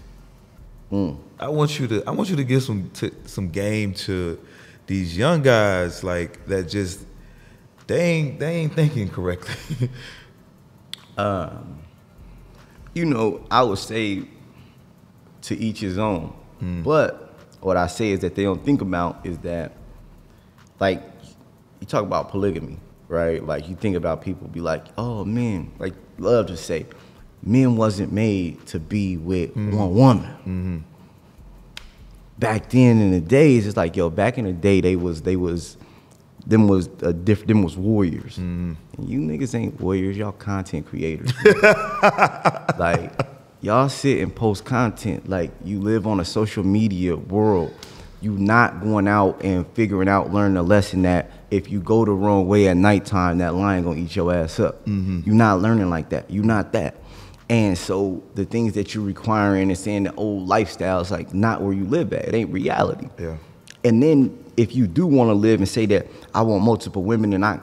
I want you to give some game to these young guys, like, that just they ain't thinking correctly. You know, I would say to each his own. But what I say is that they don't think about is that, like, you talk about polygamy, right? Like, you think about people be like, oh, men, like, love to say, men wasn't made to be with one woman. Back then in the days, it's like, yo, back in the day, them was warriors. And you niggas ain't warriors, y'all content creators. Like, y'all sit and post content. Like, you live on a social media world. You not going out and figuring out, learning a lesson that if you go the wrong way at nighttime, that lion gonna eat your ass up. You're not learning like that. You're not that. And so the things that you're requiring and saying the old lifestyle is like not where you live at. It ain't reality. Yeah. And then if you do want to live and say that I want multiple women and I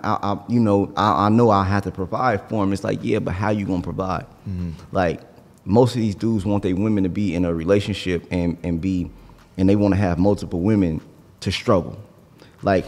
know I have to provide for them, it's like, yeah, but how you gonna provide? Like, most of these dudes want their women to be in a relationship and they want to have multiple women to struggle. Like,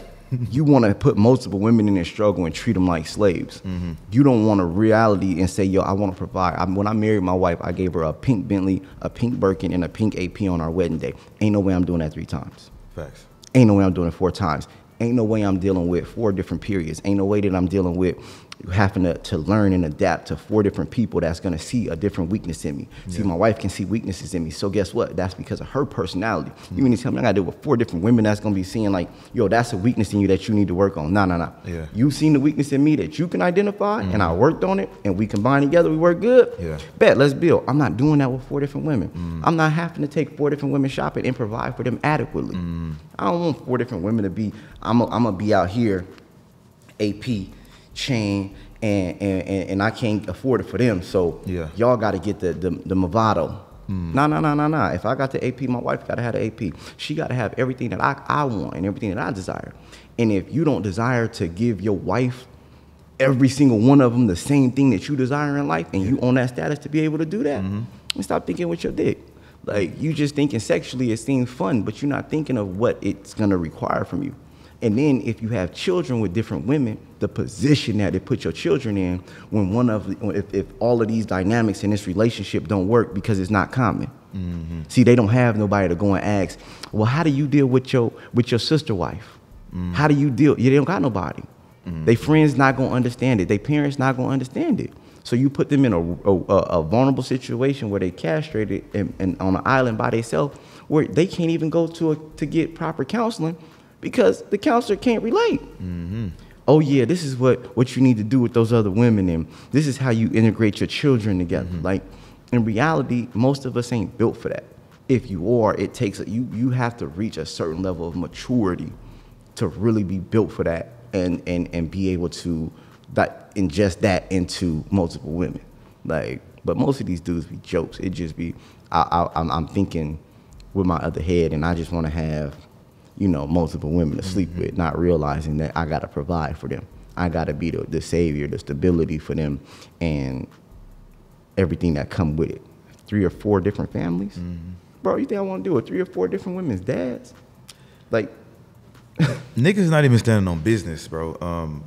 you want to put multiple women in their struggle and treat them like slaves. You don't want a reality and say, yo, I want to provide. When I married my wife, I gave her a pink Bentley, a pink Birkin, and a pink AP on our wedding day. Ain't no way I'm doing that 3 times. Facts. Ain't no way I'm doing it 4 times. Ain't no way I'm dealing with 4 different periods. Ain't no way that I'm dealing with You having to learn and adapt to 4 different people that's gonna see a different weakness in me. See, my wife can see weaknesses in me. So guess what? That's because of her personality. You mean to tell me I gotta deal with 4 different women that's gonna be seeing like, yo, that's a weakness in you that you need to work on. No. Yeah. You seen the weakness in me that you can identify, and I worked on it, and we combine together, we work good. Yeah. Bet, let's build. I'm not doing that with 4 different women. I'm not having to take 4 different women shopping and provide for them adequately. I don't want 4 different women to be, I'm gonna be out here, AP, chain, and I can't afford it for them. So y'all got to get the Movado. No. If I got the AP, my wife got to have the AP. She got to have everything that I want and everything that I desire. And if you don't desire to give your wife every single one of them the same thing that you desire in life, and you on that status to be able to do that, then stop thinking with your dick. Like, you just thinking sexually, it seems fun, but you're not thinking of what it's gonna require from you. And then if you have children with different women, the position that they put your children in when if all of these dynamics in this relationship don't work because it's not common. See, they don't have nobody to go and ask, well, how do you deal with your sister wife? How do you deal? They don't got nobody. They friends not gonna understand it. They parents not gonna understand it. So you put them in a vulnerable situation where they castrated and on an island by themselves, where they can't even go to get proper counseling because the counselor can't relate. Oh yeah, this is what you need to do with those other women, and this is how you integrate your children together. Like, in reality, most of us ain't built for that. If you are, it takes you have to reach a certain level of maturity to really be built for that and be able to ingest that into multiple women. Like, but most of these dudes be jokes. It just be I'm thinking with my other head, and I just want to have, you know, multiple women to sleep with, not realizing that I got to provide for them. I got to be the savior, the stability for them, and everything that come with it. 3 or 4 different families? Bro, you think I want to do it? 3 or 4 different women's dads? Like, niggas not even standing on business, bro.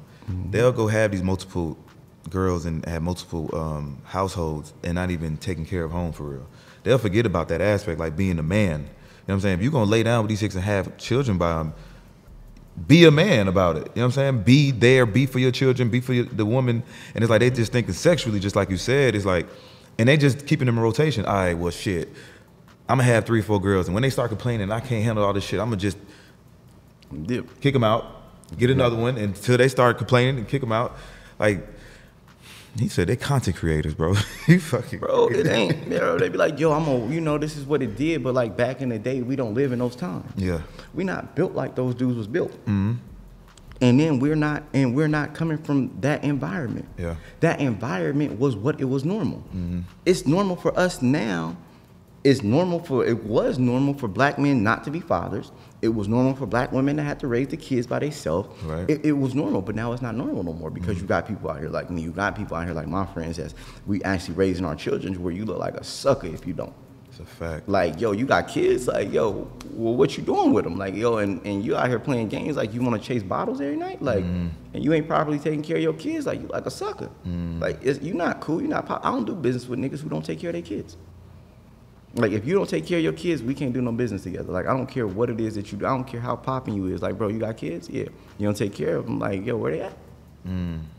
They'll go have these multiple girls and have multiple households and not even taking care of home for real. They'll forget about that aspect, like being a man. You know what I'm saying? If you're gonna lay down with these 6 and have children by them, be a man about it. You know what I'm saying? Be there, be for your children, be for the woman. And it's like they just thinking sexually, just like you said. It's like, and they just keeping them in rotation. All right, well, shit, I'm gonna have 3 or 4 girls, and when they start complaining, I can't handle all this shit, I'm gonna just kick them out, get another one until they start complaining and kick them out. Like, he said, they content creators, bro. You fucking bro, it ain't. You know, they be like, yo, you know, this is what it did, but like back in the day, we don't live in those times. Yeah, we not built like those dudes was built. And then we're not coming from that environment. Yeah, that environment was what it was normal. It's normal for us now. It was normal for black men not to be fathers. It was normal for black women to have to raise the kids by themselves. Right. It was normal, but now it's not normal no more because you got people out here like me. You got people out here like my friends that we actually raising our children where you look like a sucker if you don't. It's a fact. Like, yo, you got kids, like, yo, well, what you doing with them? Like, yo, and you out here playing games like you want to chase bottles every night? Like, and you ain't properly taking care of your kids? Like, you like a sucker. Like, you not cool. You not I don't do business with niggas who don't take care of their kids. Like, if you don't take care of your kids, we can't do no business together. Like, I don't care what it is that you do. I don't care how popping you is. Like, bro, you got kids? Yeah. You don't take care of them? Like, yo, where they at?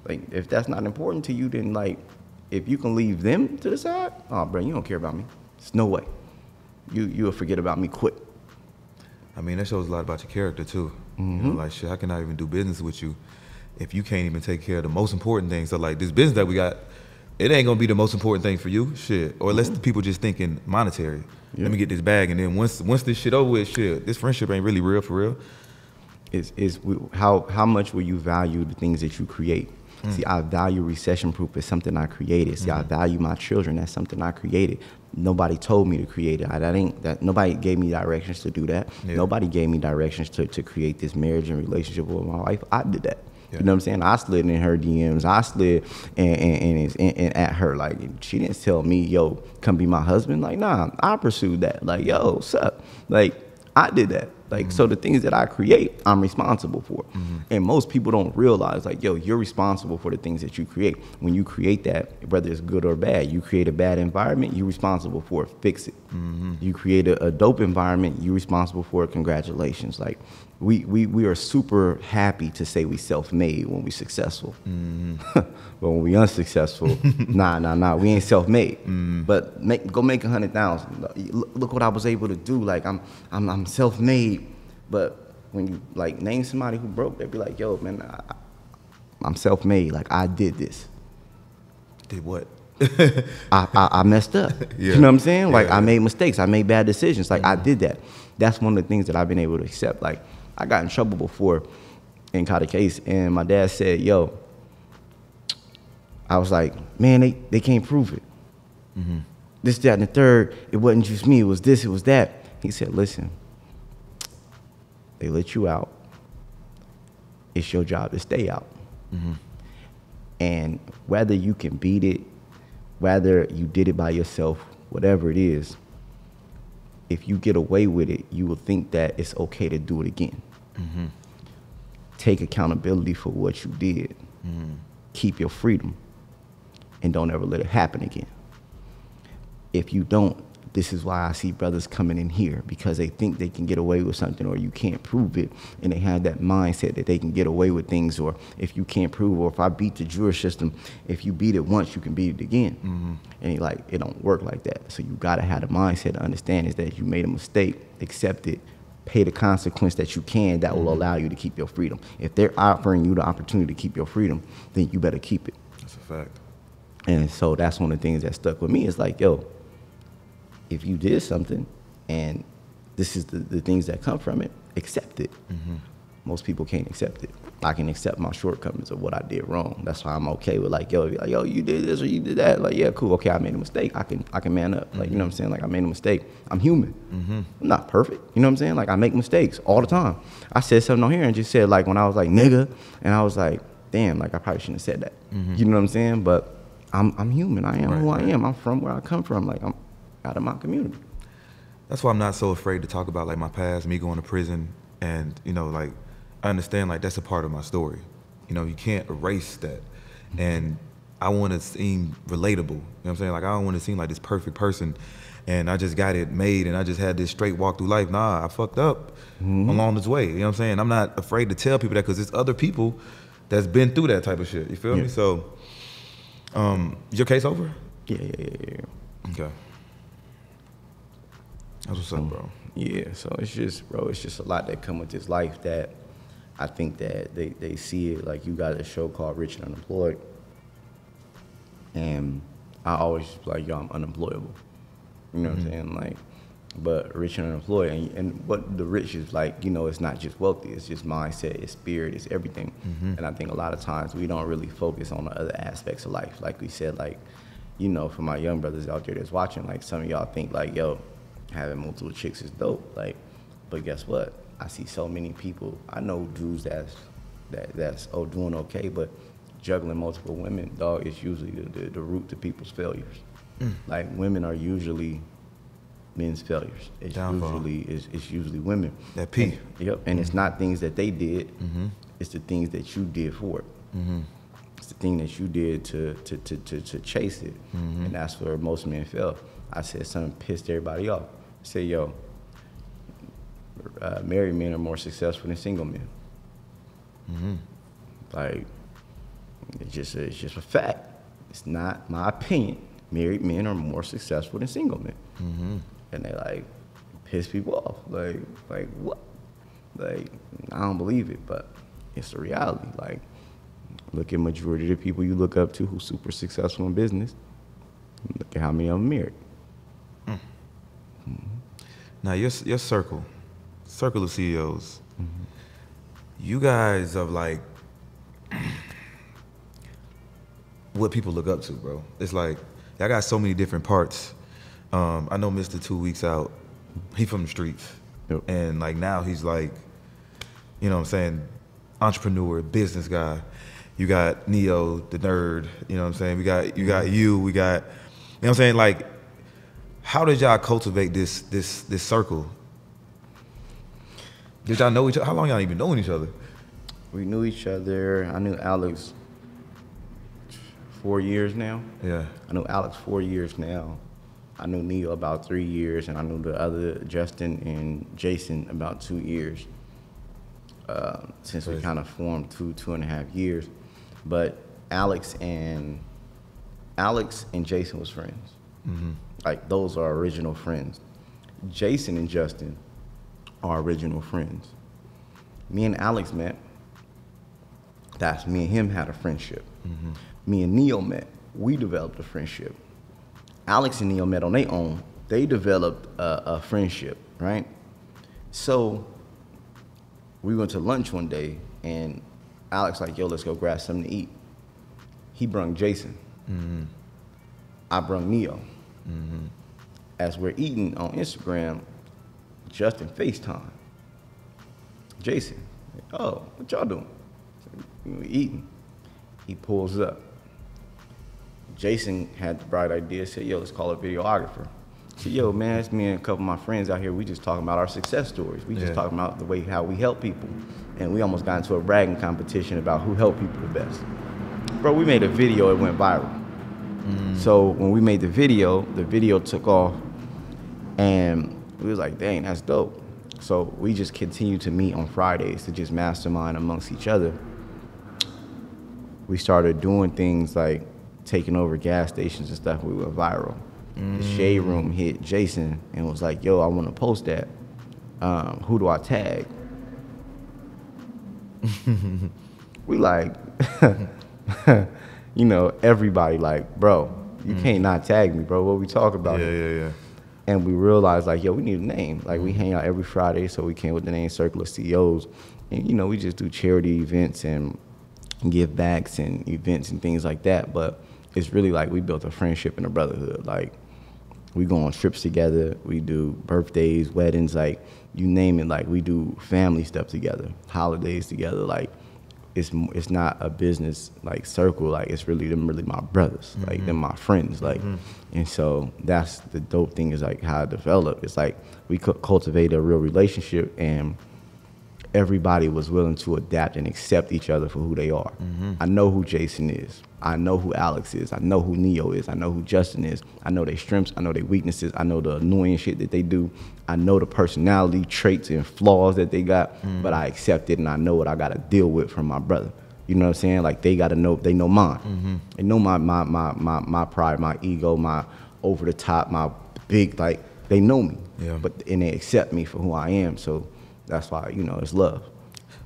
Like, if that's not important to you, then, like, if you can leave them to the side, oh, bro, you don't care about me. There's no way. You'll forget about me quick. I mean, that shows a lot about your character, too. You know, like, shit, how can I even do business with you if you can't even take care of the most important things? So, like, this business that we got, it ain't gonna be the most important thing for you, shit. Or unless the people just thinking monetary. Let me get this bag, and then once this shit over with, shit, this friendship ain't really real for real. How much will you value the things that you create? See, I value recession proof as something I created. See, I value my children. That's something I created. Nobody told me to create it. Nobody gave me directions to do that. Nobody gave me directions to create this marriage and relationship with my wife. I did that. You know what I'm saying? I slid in her DMs. I slid and at her. Like, she didn't tell me, yo, come be my husband. Like, nah, I pursued that. Like, yo, what's up? Like, I did that. Like, so the things that I create, I'm responsible for. And most people don't realize, like, yo, you're responsible for the things that you create. When you create that, whether it's good or bad, you create a bad environment, you're responsible for it, fix it. You create a dope environment, you're responsible for it, congratulations. Like, we are super happy to say we self-made when we successful. But when we unsuccessful, nah, we ain't self-made. But go make 100,000. Look what I was able to do. Like, I'm self-made. But when you like name somebody who broke, they'd be like, yo, man, I'm self-made. Like, I did this. Did what? I messed up. You know what I'm saying? Like, I made mistakes. I made bad decisions. Like, I did that. That's one of the things that I've been able to accept. Like, I got in trouble before and caught a case, and my dad said, yo, I was like, man, they can't prove it. This, that, and the third, it wasn't just me, it was this, it was that. He said, listen, they let you out. It's your job to stay out. And whether you can beat it, whether you did it by yourself, whatever it is, if you get away with it, you will think that it's okay to do it again. Take accountability for what you did. Keep your freedom. And don't ever let it happen again. If you don't, this is why I see brothers coming in here, because they think they can get away with something or you can't prove it. And they have that mindset that they can get away with things, or if you can't prove, or if I beat the Jewish system, if you beat it once, you can beat it again. And like, it don't work like that. So you gotta have the mindset to understand is that you made a mistake, accept it, pay the consequence that you can that will allow you to keep your freedom. If they're offering you the opportunity to keep your freedom, then you better keep it. That's a fact. And so that's one of the things that stuck with me. Is like, yo, if you did something and this is the things that come from it, accept it. Most people can't accept it. I can accept my shortcomings of what I did wrong. That's why I'm okay with like, yo, you did this or you did that. Like, yeah, cool. Okay, I made a mistake. I can man up. Like, you know what I'm saying? Like, I made a mistake. I'm human. I'm not perfect. You know what I'm saying? Like, I make mistakes all the time. I said something on here and just said, like, when I was like, nigga, and I was like, damn, like, I probably shouldn't have said that. You know what I'm saying? But I'm human. I am who I am. I'm from where I come from. Like, I'm out of my community. That's why I'm not so afraid to talk about like my past, me going to prison, and you know, like, I understand like that's a part of my story. You know, you can't erase that. And I want to seem relatable. You know what I'm saying? Like, I don't want to seem like this perfect person and I just got it made and I just had this straight walk through life. Nah, I fucked up along this way. You know what I'm saying? I'm not afraid to tell people that because there's other people that's been through that type of shit. You feel me? So, is your case over? Yeah. Okay. That's what's up, bro. Yeah, so it's just, bro, it's just a lot that come with this life that I think that they see it. Like, you got a show called Rich and Unemployed, and I always like, yo, I'm unemployable. You know what I'm saying? Like, but rich and unemployed, and what the rich is like, you know, it's not just wealthy, it's just mindset, it's spirit, it's everything. And I think a lot of times we don't really focus on the other aspects of life. Like we said, like, you know, for my young brothers out there that's watching, like, some of y'all think like, yo, having multiple chicks is dope. Like, but guess what? I see so many people, I know dudes that's doing okay, but juggling multiple women, dog, is usually the root to people's failures. Like, women are usually men's failures. It's usually women. That P. Yep, and it's not things that they did. It's the things that you did for it. It's the thing that you did to chase it, and that's where most men fail. I said something pissed everybody off. I said, yo, married men are more successful than single men. Like, it's just a fact. It's not my opinion. Married men are more successful than single men. And they like piss people off. Like what? Like, I don't believe it, but it's the reality. Like, look at majority of the people you look up to who's super successful in business. Look at how many of them married. Now your circle of CEOs, you guys are like what people look up to, bro. It's like, I got so many different parts. I know Mr. 2 Weeks Out, he from the streets. And like now he's like, you know what I'm saying, entrepreneur, business guy. You got Neo, the nerd, you know what I'm saying? We got you, we got, you know what I'm saying? Like, how did y'all cultivate this circle? Did y'all know each other? How long y'all even knowing each other? We knew each other. I knew Alex 4 years now. Yeah. I knew Alex 4 years now. I knew Neo about 3 years, and I knew the other Justin and Jason about 2 years. Since we kind of formed 2.5 years. But Alex and Jason was friends. Mm-hmm. Like, those are original friends. Jason and Justin are original friends. Me and Alex met. That's me and him had a friendship. Mm-hmm. Me and Neo met. We developed a friendship. Alex and Neo met on their own. They developed a friendship, right? So we went to lunch one day, and Alex like, yo, let's go grab something to eat. He brung Jason. Mm-hmm. I brung Neo. Mm-hmm. As we're eating on Instagram, Justin FaceTime Jason. Oh, what y'all doing? We eating. He pulls up. Jason had the bright idea, said, yo, let's call a videographer. I said, yo, man, it's me and a couple of my friends out here. We just talking about our success stories. We just talking about the way how we help people. And we almost got into a bragging competition about who helped people the best. Bro, we made a video, it went viral. So when we made the video took off, and we was like, dang, that's dope. So we just continued to meet on Fridays to just mastermind amongst each other. We started doing things like taking over gas stations and stuff. We went viral. The Shade Room hit Jason and was like, yo, I want to post that. Who do I tag? We like, you know, everybody like, bro, you can't not tag me, bro. What we talk about? Yeah. And we realized, like, yo, we need a name. Like, we hang out every Friday, so we came with the name Circle of CEOs. And, you know, we just do charity events and give backs and events and things like that. But it's really like we built a friendship and a brotherhood. Like, we go on trips together. We do birthdays, weddings, like, you name it. Like, we do family stuff together, holidays together. Like, it's not a business like circle, like it's really them really my brothers, like them my friends, like and so that's the dope thing is like how it developed. It's like we could cultivate a real relationship and everybody was willing to adapt and accept each other for who they are. I know who Jason is. I know who Alex is. I know who Neo is. I know who Justin is. I know their strengths. I know their weaknesses. I know the annoying shit that they do. I know the personality traits and flaws that they got, but I accept it and I know what I got to deal with from my brother. You know what I'm saying? Like they got to know, they know mine. They know my pride, my ego, my over the top, my big, like they know me, and they accept me for who I am. So that's why, you know, it's love.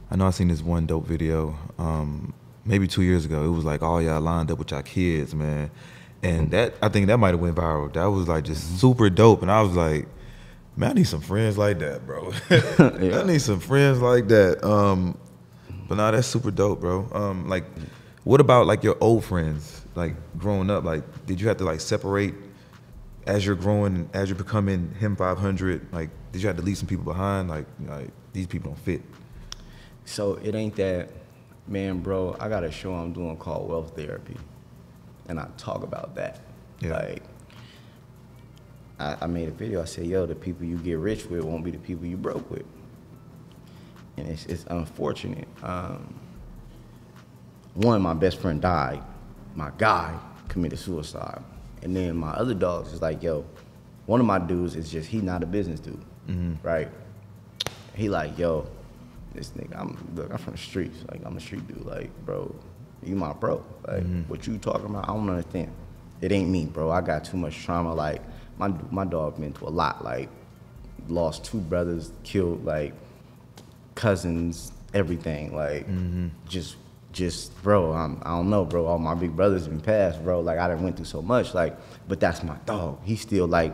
I know I seen this one dope video, maybe 2 years ago. It was like all y'all lined up with y'all kids, man. And that, I think that might have went viral. That was like just super dope. And I was like, man, I need some friends like that, bro. I need some friends like that. But nah, that's super dope, bro. Like, what about like your old friends? Like growing up, like did you have to like separate as you're growing, as you're becoming Him500? Like, did you have to leave some people behind? Like these people don't fit. So it ain't that, man, bro, I got a show I'm doing called Wealth Therapy. And I talk about that. Yeah. Like, I made a video, I said, yo, the people you get rich with won't be the people you broke with. And it's unfortunate. One, my best friend died. My guy committed suicide. And then my other dogs is like, yo, one of my dudes is just, he not a business dude, right? He like, yo, this nigga, I'm from the streets. Like, I'm a street dude. Like, bro, you my bro. Like, what you talking about, I don't understand. It ain't me, bro. I got too much trauma. Like, my dog been through a lot. Like, lost 2 brothers, killed, like, cousins, everything. Like, just, bro, I don't know, bro. All my big brothers been passed, bro. Like, I done went through so much. Like, but that's my dog. He still, like,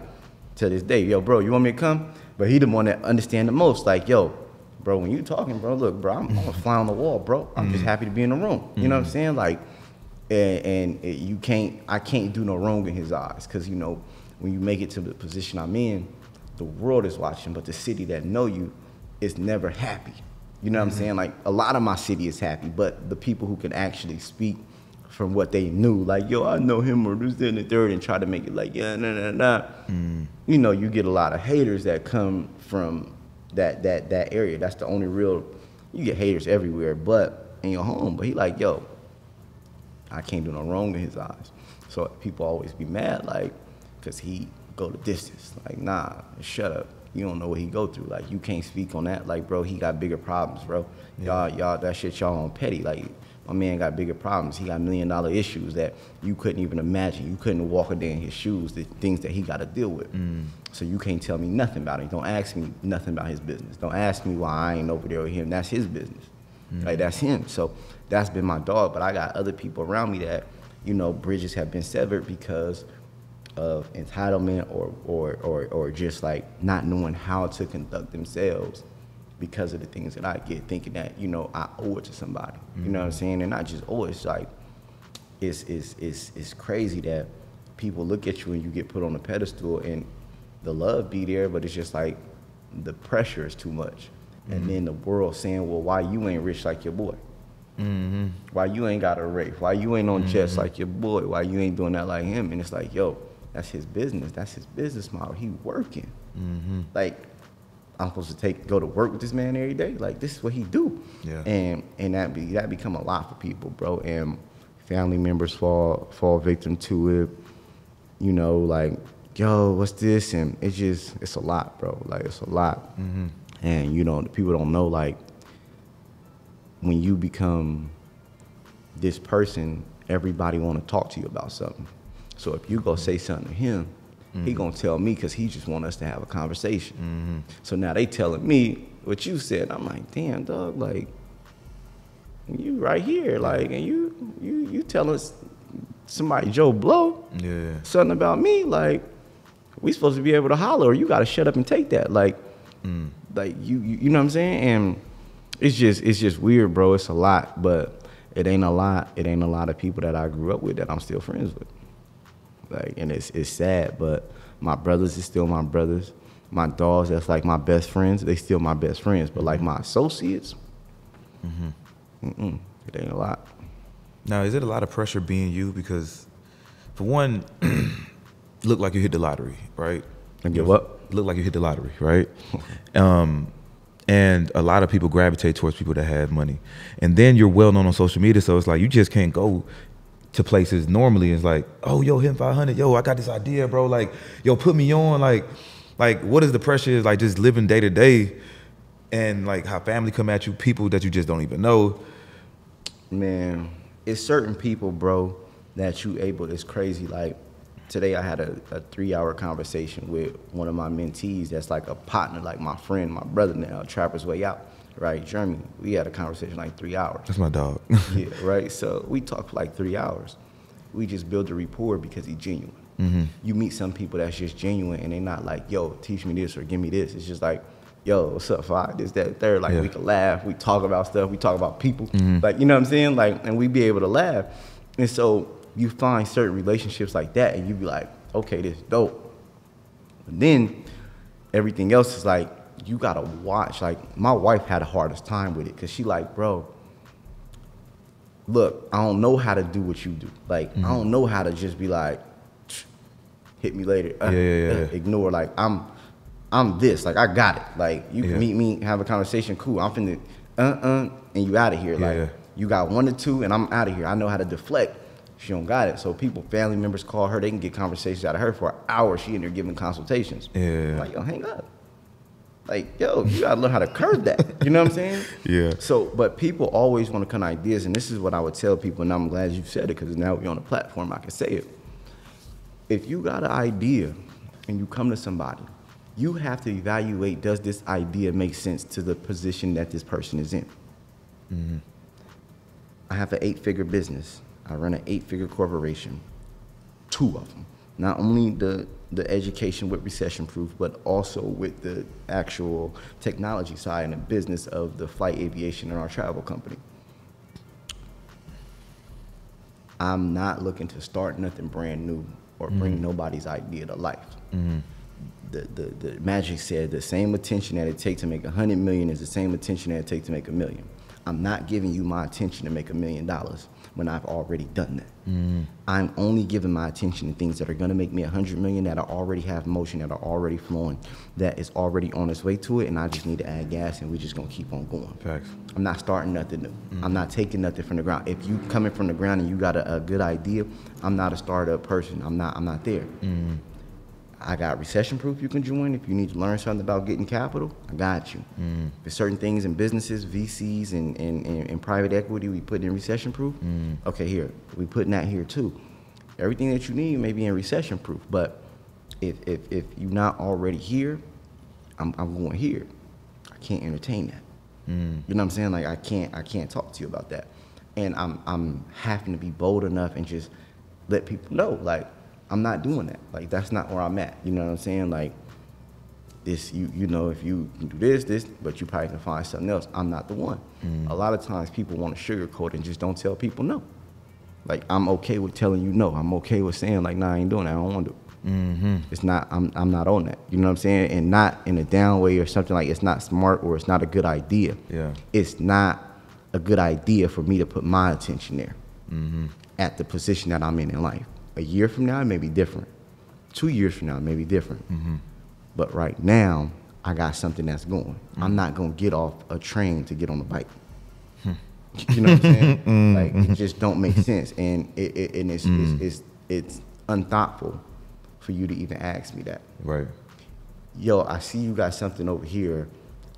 to this day, yo, bro, you want me to come? But he the one that understand the most. Like, yo, bro, when you talking, bro, look, bro, I'm a fly on the wall, bro. I'm just happy to be in the room. You know what I'm saying? Like, I can't do no wrong in his eyes. Because, you know, when you make it to the position I'm in, the world is watching, but the city that know you is never happy. You know what I'm saying? Like, a lot of my city is happy, but the people who can actually speak from what they knew, like, yo, I know him or this, that, and the third, and try to make it like, yeah, nah. You know, you get a lot of haters that come from that area. That's the only real. You get haters everywhere, but in your home. But he like, yo, I can't do no wrong in his eyes. So people always be mad, like, cause he go the distance. Like, nah, shut up. You don't know what he go through. Like, you can't speak on that. Like, bro, he got bigger problems, bro. Yeah. Y'all, that shit y'all on petty. Like, my man got bigger problems. He got $1 million issues that you couldn't even imagine. You couldn't walk a day in his shoes, the things that he got to deal with. So you can't tell me nothing about it. Don't ask me nothing about his business. Don't ask me why I ain't over there with him. That's his business. Like, that's him. So that's been my dog. But I got other people around me that, you know, bridges have been severed because of entitlement or just like not knowing how to conduct themselves because of the things that I get, thinking that, you know, I owe it to somebody. You know what I'm saying? And not just owe it, it's like, it's crazy that people look at you and you get put on a pedestal and the love be there, but it's just like the pressure is too much. And then the world saying, well, why you ain't rich like your boy? Why you ain't got a race? Why you ain't on jets like your boy? Why you ain't doing that like him? And it's like, yo, that's his business. That's his business model. He working. Like, I'm supposed to go to work with this man every day. Like, this is what he do. Yeah. And that become a lot for people, bro. And family members fall victim to it. You know, like, yo, what's this? And it's a lot, bro. Like, it's a lot. And, you know, the people don't know, like, when you become this person, everybody want to talk to you about something. So if you go say something to him, he gonna tell me because he just want us to have a conversation. So now they telling me what you said. I'm like, damn, dog, like, you right here, like, and you telling somebody Joe Blow something about me, like, we supposed to be able to holler, or you gotta shut up and take that, like, like you know what I'm saying? And it's just weird, bro. It's a lot, but it ain't a lot. It ain't a lot of people that I grew up with that I'm still friends with. Like, and it's sad, but my brothers is still my brothers. My dogs, that's like my best friends, they still my best friends. But like my associates, it ain't a lot. Now, is it a lot of pressure being you? Because for one, look like you hit the lottery, right? And get what? Look like you hit the lottery, right? And a lot of people gravitate towards people that have money. And then you're well known on social media, so it's like you just can't go to places normally. It's like, oh, yo, Him500, yo, I got this idea, bro. Like, yo, put me on. Like, what is the pressure? Is like just living day to day, and like how family come at you, people that you just don't even know. Man, it's certain people, bro, that you able. It's crazy. Like today, I had a 3-hour conversation with one of my mentees. That's like a partner, like my friend, my brother now, Trapper's Way Out. Right, Jeremy, we had a conversation like 3 hours. That's my dog. Yeah, right. So we talked for like 3 hours. We just built a rapport because he's genuine. You meet some people that's just genuine and they're not like, yo, teach me this or give me this. It's just like, yo, what's up, Fi? This, that, third. Like we can laugh, we talk about stuff, we talk about people. Like, you know what I'm saying? Like, and we be able to laugh. And so you find certain relationships like that and you be like, okay, this is dope. But then everything else is like, you gotta watch. Like, my wife had the hardest time with it because she like, bro, look, I don't know how to do what you do. Like, I don't know how to just be like, hit me later, ignore. Like, I'm this. Like, I got it. Like, you can meet me, have a conversation, cool. I'm finna, and you out of here. Like, you got 1 or 2, and I'm out of here. I know how to deflect. She don't got it. So people, family members call her, they can get conversations out of her for an hour. She in there giving consultations. I'm like, yo, hang up. Like, yo, you gotta learn how to curb that. You know what I'm saying? Yeah. So, but people always want to come ideas, and this is what I would tell people, and I'm glad you said it, because now we're on a platform, I can say it. If you got an idea and you come to somebody, you have to evaluate, does this idea make sense to the position that this person is in? I have an 8-figure business. I run an 8-figure corporation, 2 of them. Not only the education with Recession Proof, but also with the actual technology side and the business of the flight aviation and our travel company. I'm not looking to start nothing brand new or bring nobody's idea to life. The Magic said the same attention that it takes to make 100 million is the same attention that it takes to make $1 million. I'm not giving you my attention to make $1 million, when I've already done that. I'm only giving my attention to things that are going to make me $100 million, that I already have motion, that are already flowing, that is already on its way to it, and I just need to add gas, and we're just going to keep on going. Facts. I'm not starting nothing new. I'm not taking nothing from the ground. If you coming from the ground and you got a good idea, I'm not a startup person. I'm not there. I got recession proof you can join. If you need to learn something about getting capital, I got you. There's certain things in businesses, VCs and private equity we put in recession proof. Okay, here, we putting that here too. Everything that you need may be in recession proof, but if you're not already here, I'm going here. I can't entertain that. You know what I'm saying? Like I can't talk to you about that. And I'm having to be bold enough and just let people know, like, I'm not doing that. Like, that's not where I'm at. You know what I'm saying? Like, this, you know, if you can do this, but you probably can find something else. I'm not the one. A lot of times people want to sugarcoat and just don't tell people no. Like, I'm okay with telling you no. I'm okay with saying, like, nah, I ain't doing that. I don't want to do it. It's not, I'm not on that. You know what I'm saying? And not in a down way or something like it's not smart or it's not a good idea. Yeah. It's not a good idea for me to put my attention there at the position that I'm in life. A year from now, it may be different. 2 years from now, it may be different. But right now, I got something that's going. I'm not going to get off a train to get on a bike. You know what I'm saying? Like, it just don't make sense. And it's unthoughtful for you to even ask me that. Right. Yo, I see you got something over here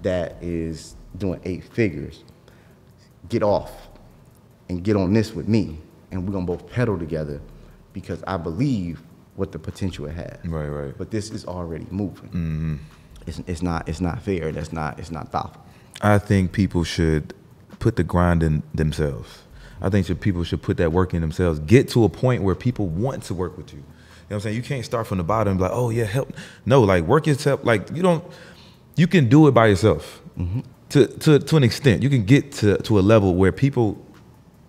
that is doing 8 figures. Get off and get on this with me, and we're going to both pedal together, because I believe what the potential it has. Right. But this is already moving. It's not fair. It's not thoughtful. I think people should put the grind in themselves. I think people should put that work in themselves. Get to a point where people want to work with you. You know what I'm saying? You can't start from the bottom and be like, oh yeah, help. No, like, work yourself. Like, you can do it by yourself to an extent. You can get to a level where people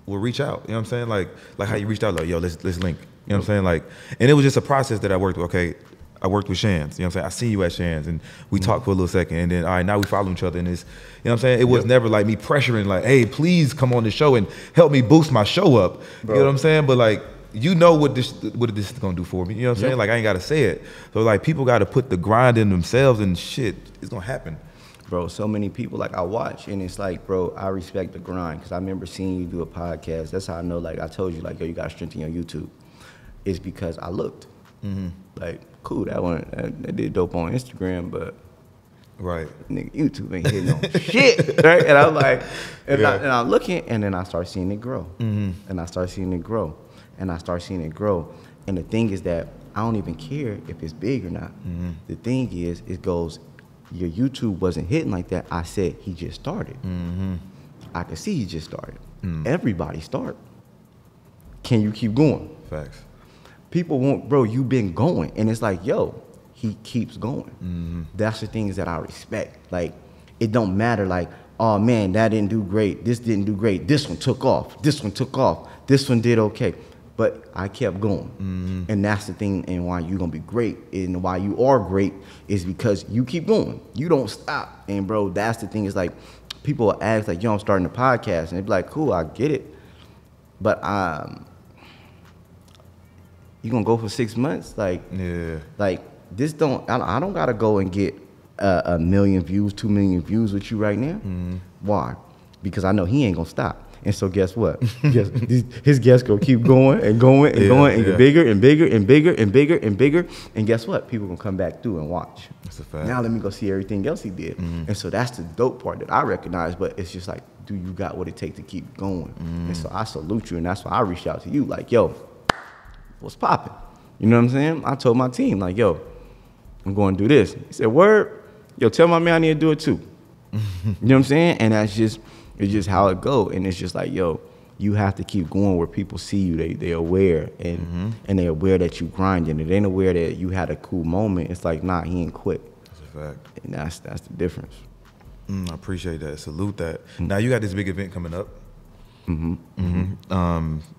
will reach out. You know what I'm saying? Like how you reached out, like, yo, let's link. You know what I'm saying? Like, and it was just a process that I worked with. Okay, I worked with Shawn's. You know what I'm saying? I seen you at Shawn's, and we talked for a little second, and then, all right, now we follow each other, and it's, you know what I'm saying? It was never like me pressuring, like, hey, please come on the show and help me boost my show up. Bro. You know what I'm saying? But, like, you know what this is gonna do for me. You know what I'm saying? Like, I ain't gotta say it. So, like, people gotta put the grind in themselves, and shit, it's gonna happen. Bro, so many people, like, I watch, and it's like, bro, I respect the grind, because I remember seeing you do a podcast. That's how I know, like, I told you, like, yo, you got to strengthen your YouTube. It's because I looked. Like, cool, that did dope on Instagram, but nigga, YouTube ain't hitting on shit, right? And I'm like, and I'm looking, and then I start seeing it grow. And I start seeing it grow. And I start seeing it grow. And the thing is that I don't even care if it's big or not. The thing is, it goes, your YouTube wasn't hitting like that. I said he just started. I could see he just started. Everybody start. Can you keep going? Facts. People want, bro, you been going. And it's like, yo, he keeps going. That's the things that I respect. Like, it don't matter, like, oh man, that didn't do great. This didn't do great. This one took off. This one took off. This one did okay. But I kept going. And that's the thing, and why you're gonna be great, and why you are great is because you keep going. You don't stop. And bro, that's the thing, is like, people will ask, like, yo, I'm starting a podcast, and they be like, cool, I get it. But you gonna go for 6 months? Like, like, this I don't gotta go and get 1 million views, 2 million views with you right now. Why? Because I know he ain't gonna stop. And so guess what? His guests gonna keep going and going and going and get bigger and bigger and bigger and bigger and bigger. And guess what? People gonna come back through and watch. That's a fact. Now let me go see everything else he did. And so that's the dope part that I recognize. But it's just like, do you got what it takes to keep going? And so I salute you, and that's why I reached out to you. Like, yo, what's popping? You know what I'm saying? I told my team, like, yo, I'm going to do this. He said, word? Yo, tell my man I need to do it too. You know what I'm saying? And it's just how it go. And it's just like, yo, you have to keep going where people see you. They're aware, and they're aware that you grinding. It ain't aware that you had a cool moment. It's like, nah, he ain't quit. That's a fact. And that's the difference. I appreciate that. Salute that. Now you got this big event coming up.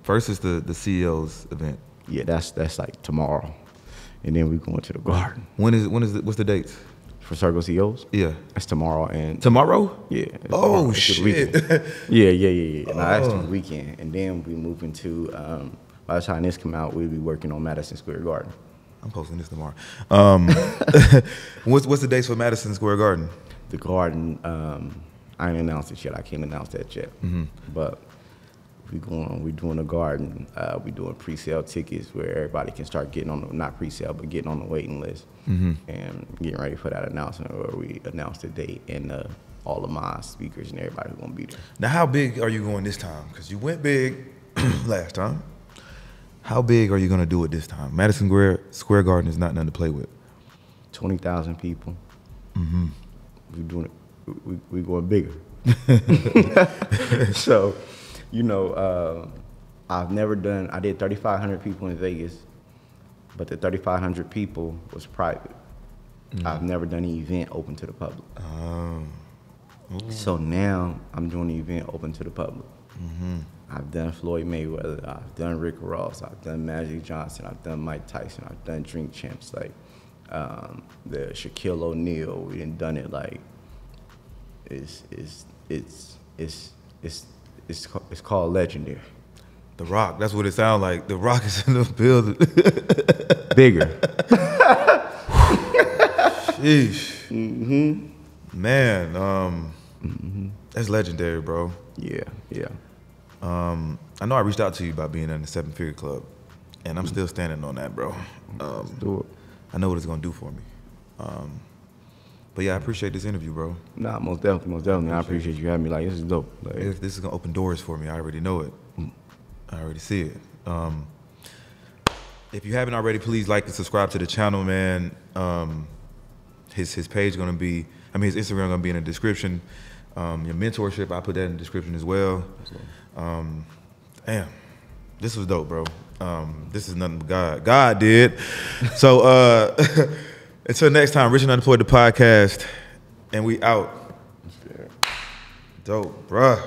First is the CEO's event. Yeah, that's like tomorrow, and then we're going to the garden. What's the dates? for Circle CEOs. Yeah. It's tomorrow. And tomorrow? Yeah. Oh, shit. Yeah. No, that's the weekend. And then we move into, by the time this come out, we'll be working on Madison Square Garden. I'm posting this tomorrow. What's the dates for Madison Square Garden? The Garden, I ain't announced it yet. I can't announce that yet. But we're doing a Garden. We're doing pre-sale tickets where everybody can start getting on the, not pre-sale, but getting on the waiting list. And getting ready for that announcement where we announce the date and all of my speakers and everybody who's gonna be there. Now, how big are you going this time? Because you went big last time. How big are you gonna do it this time? Madison Square Garden is not nothing to play with. 20,000 people. We're doing it. We're going bigger. So, you know, I did 3,500 people in Vegas, but the 3,500 people was private. I've never done an event open to the public. So now I'm doing an event open to the public. I've done Floyd Mayweather, I've done Rick Ross, I've done Magic Johnson, I've done Mike Tyson, I've done drink champs like the Shaquille O'Neal. We done it like it's called legendary. The Rock, that's what it sounds like. The Rock is in the building. Bigger. Sheesh. Man, that's legendary, bro. Yeah. I know I reached out to you about being in the 7-figure club, and I'm still standing on that, bro. Let's do it. I know what it's gonna do for me. But yeah, I appreciate this interview, bro. Nah, most definitely. I appreciate you having me. Like, this is dope. Like, this is gonna open doors for me. I already know it. I already see it. If you haven't already, please like and subscribe to the channel, man. His page gonna be, his Instagram gonna be in the description. Your mentorship, I put that in the description as well. Damn, this was dope, bro. This is nothing but God. God did. So until next time, Rich and Unemployed, the podcast, and we out. Dope, bruh.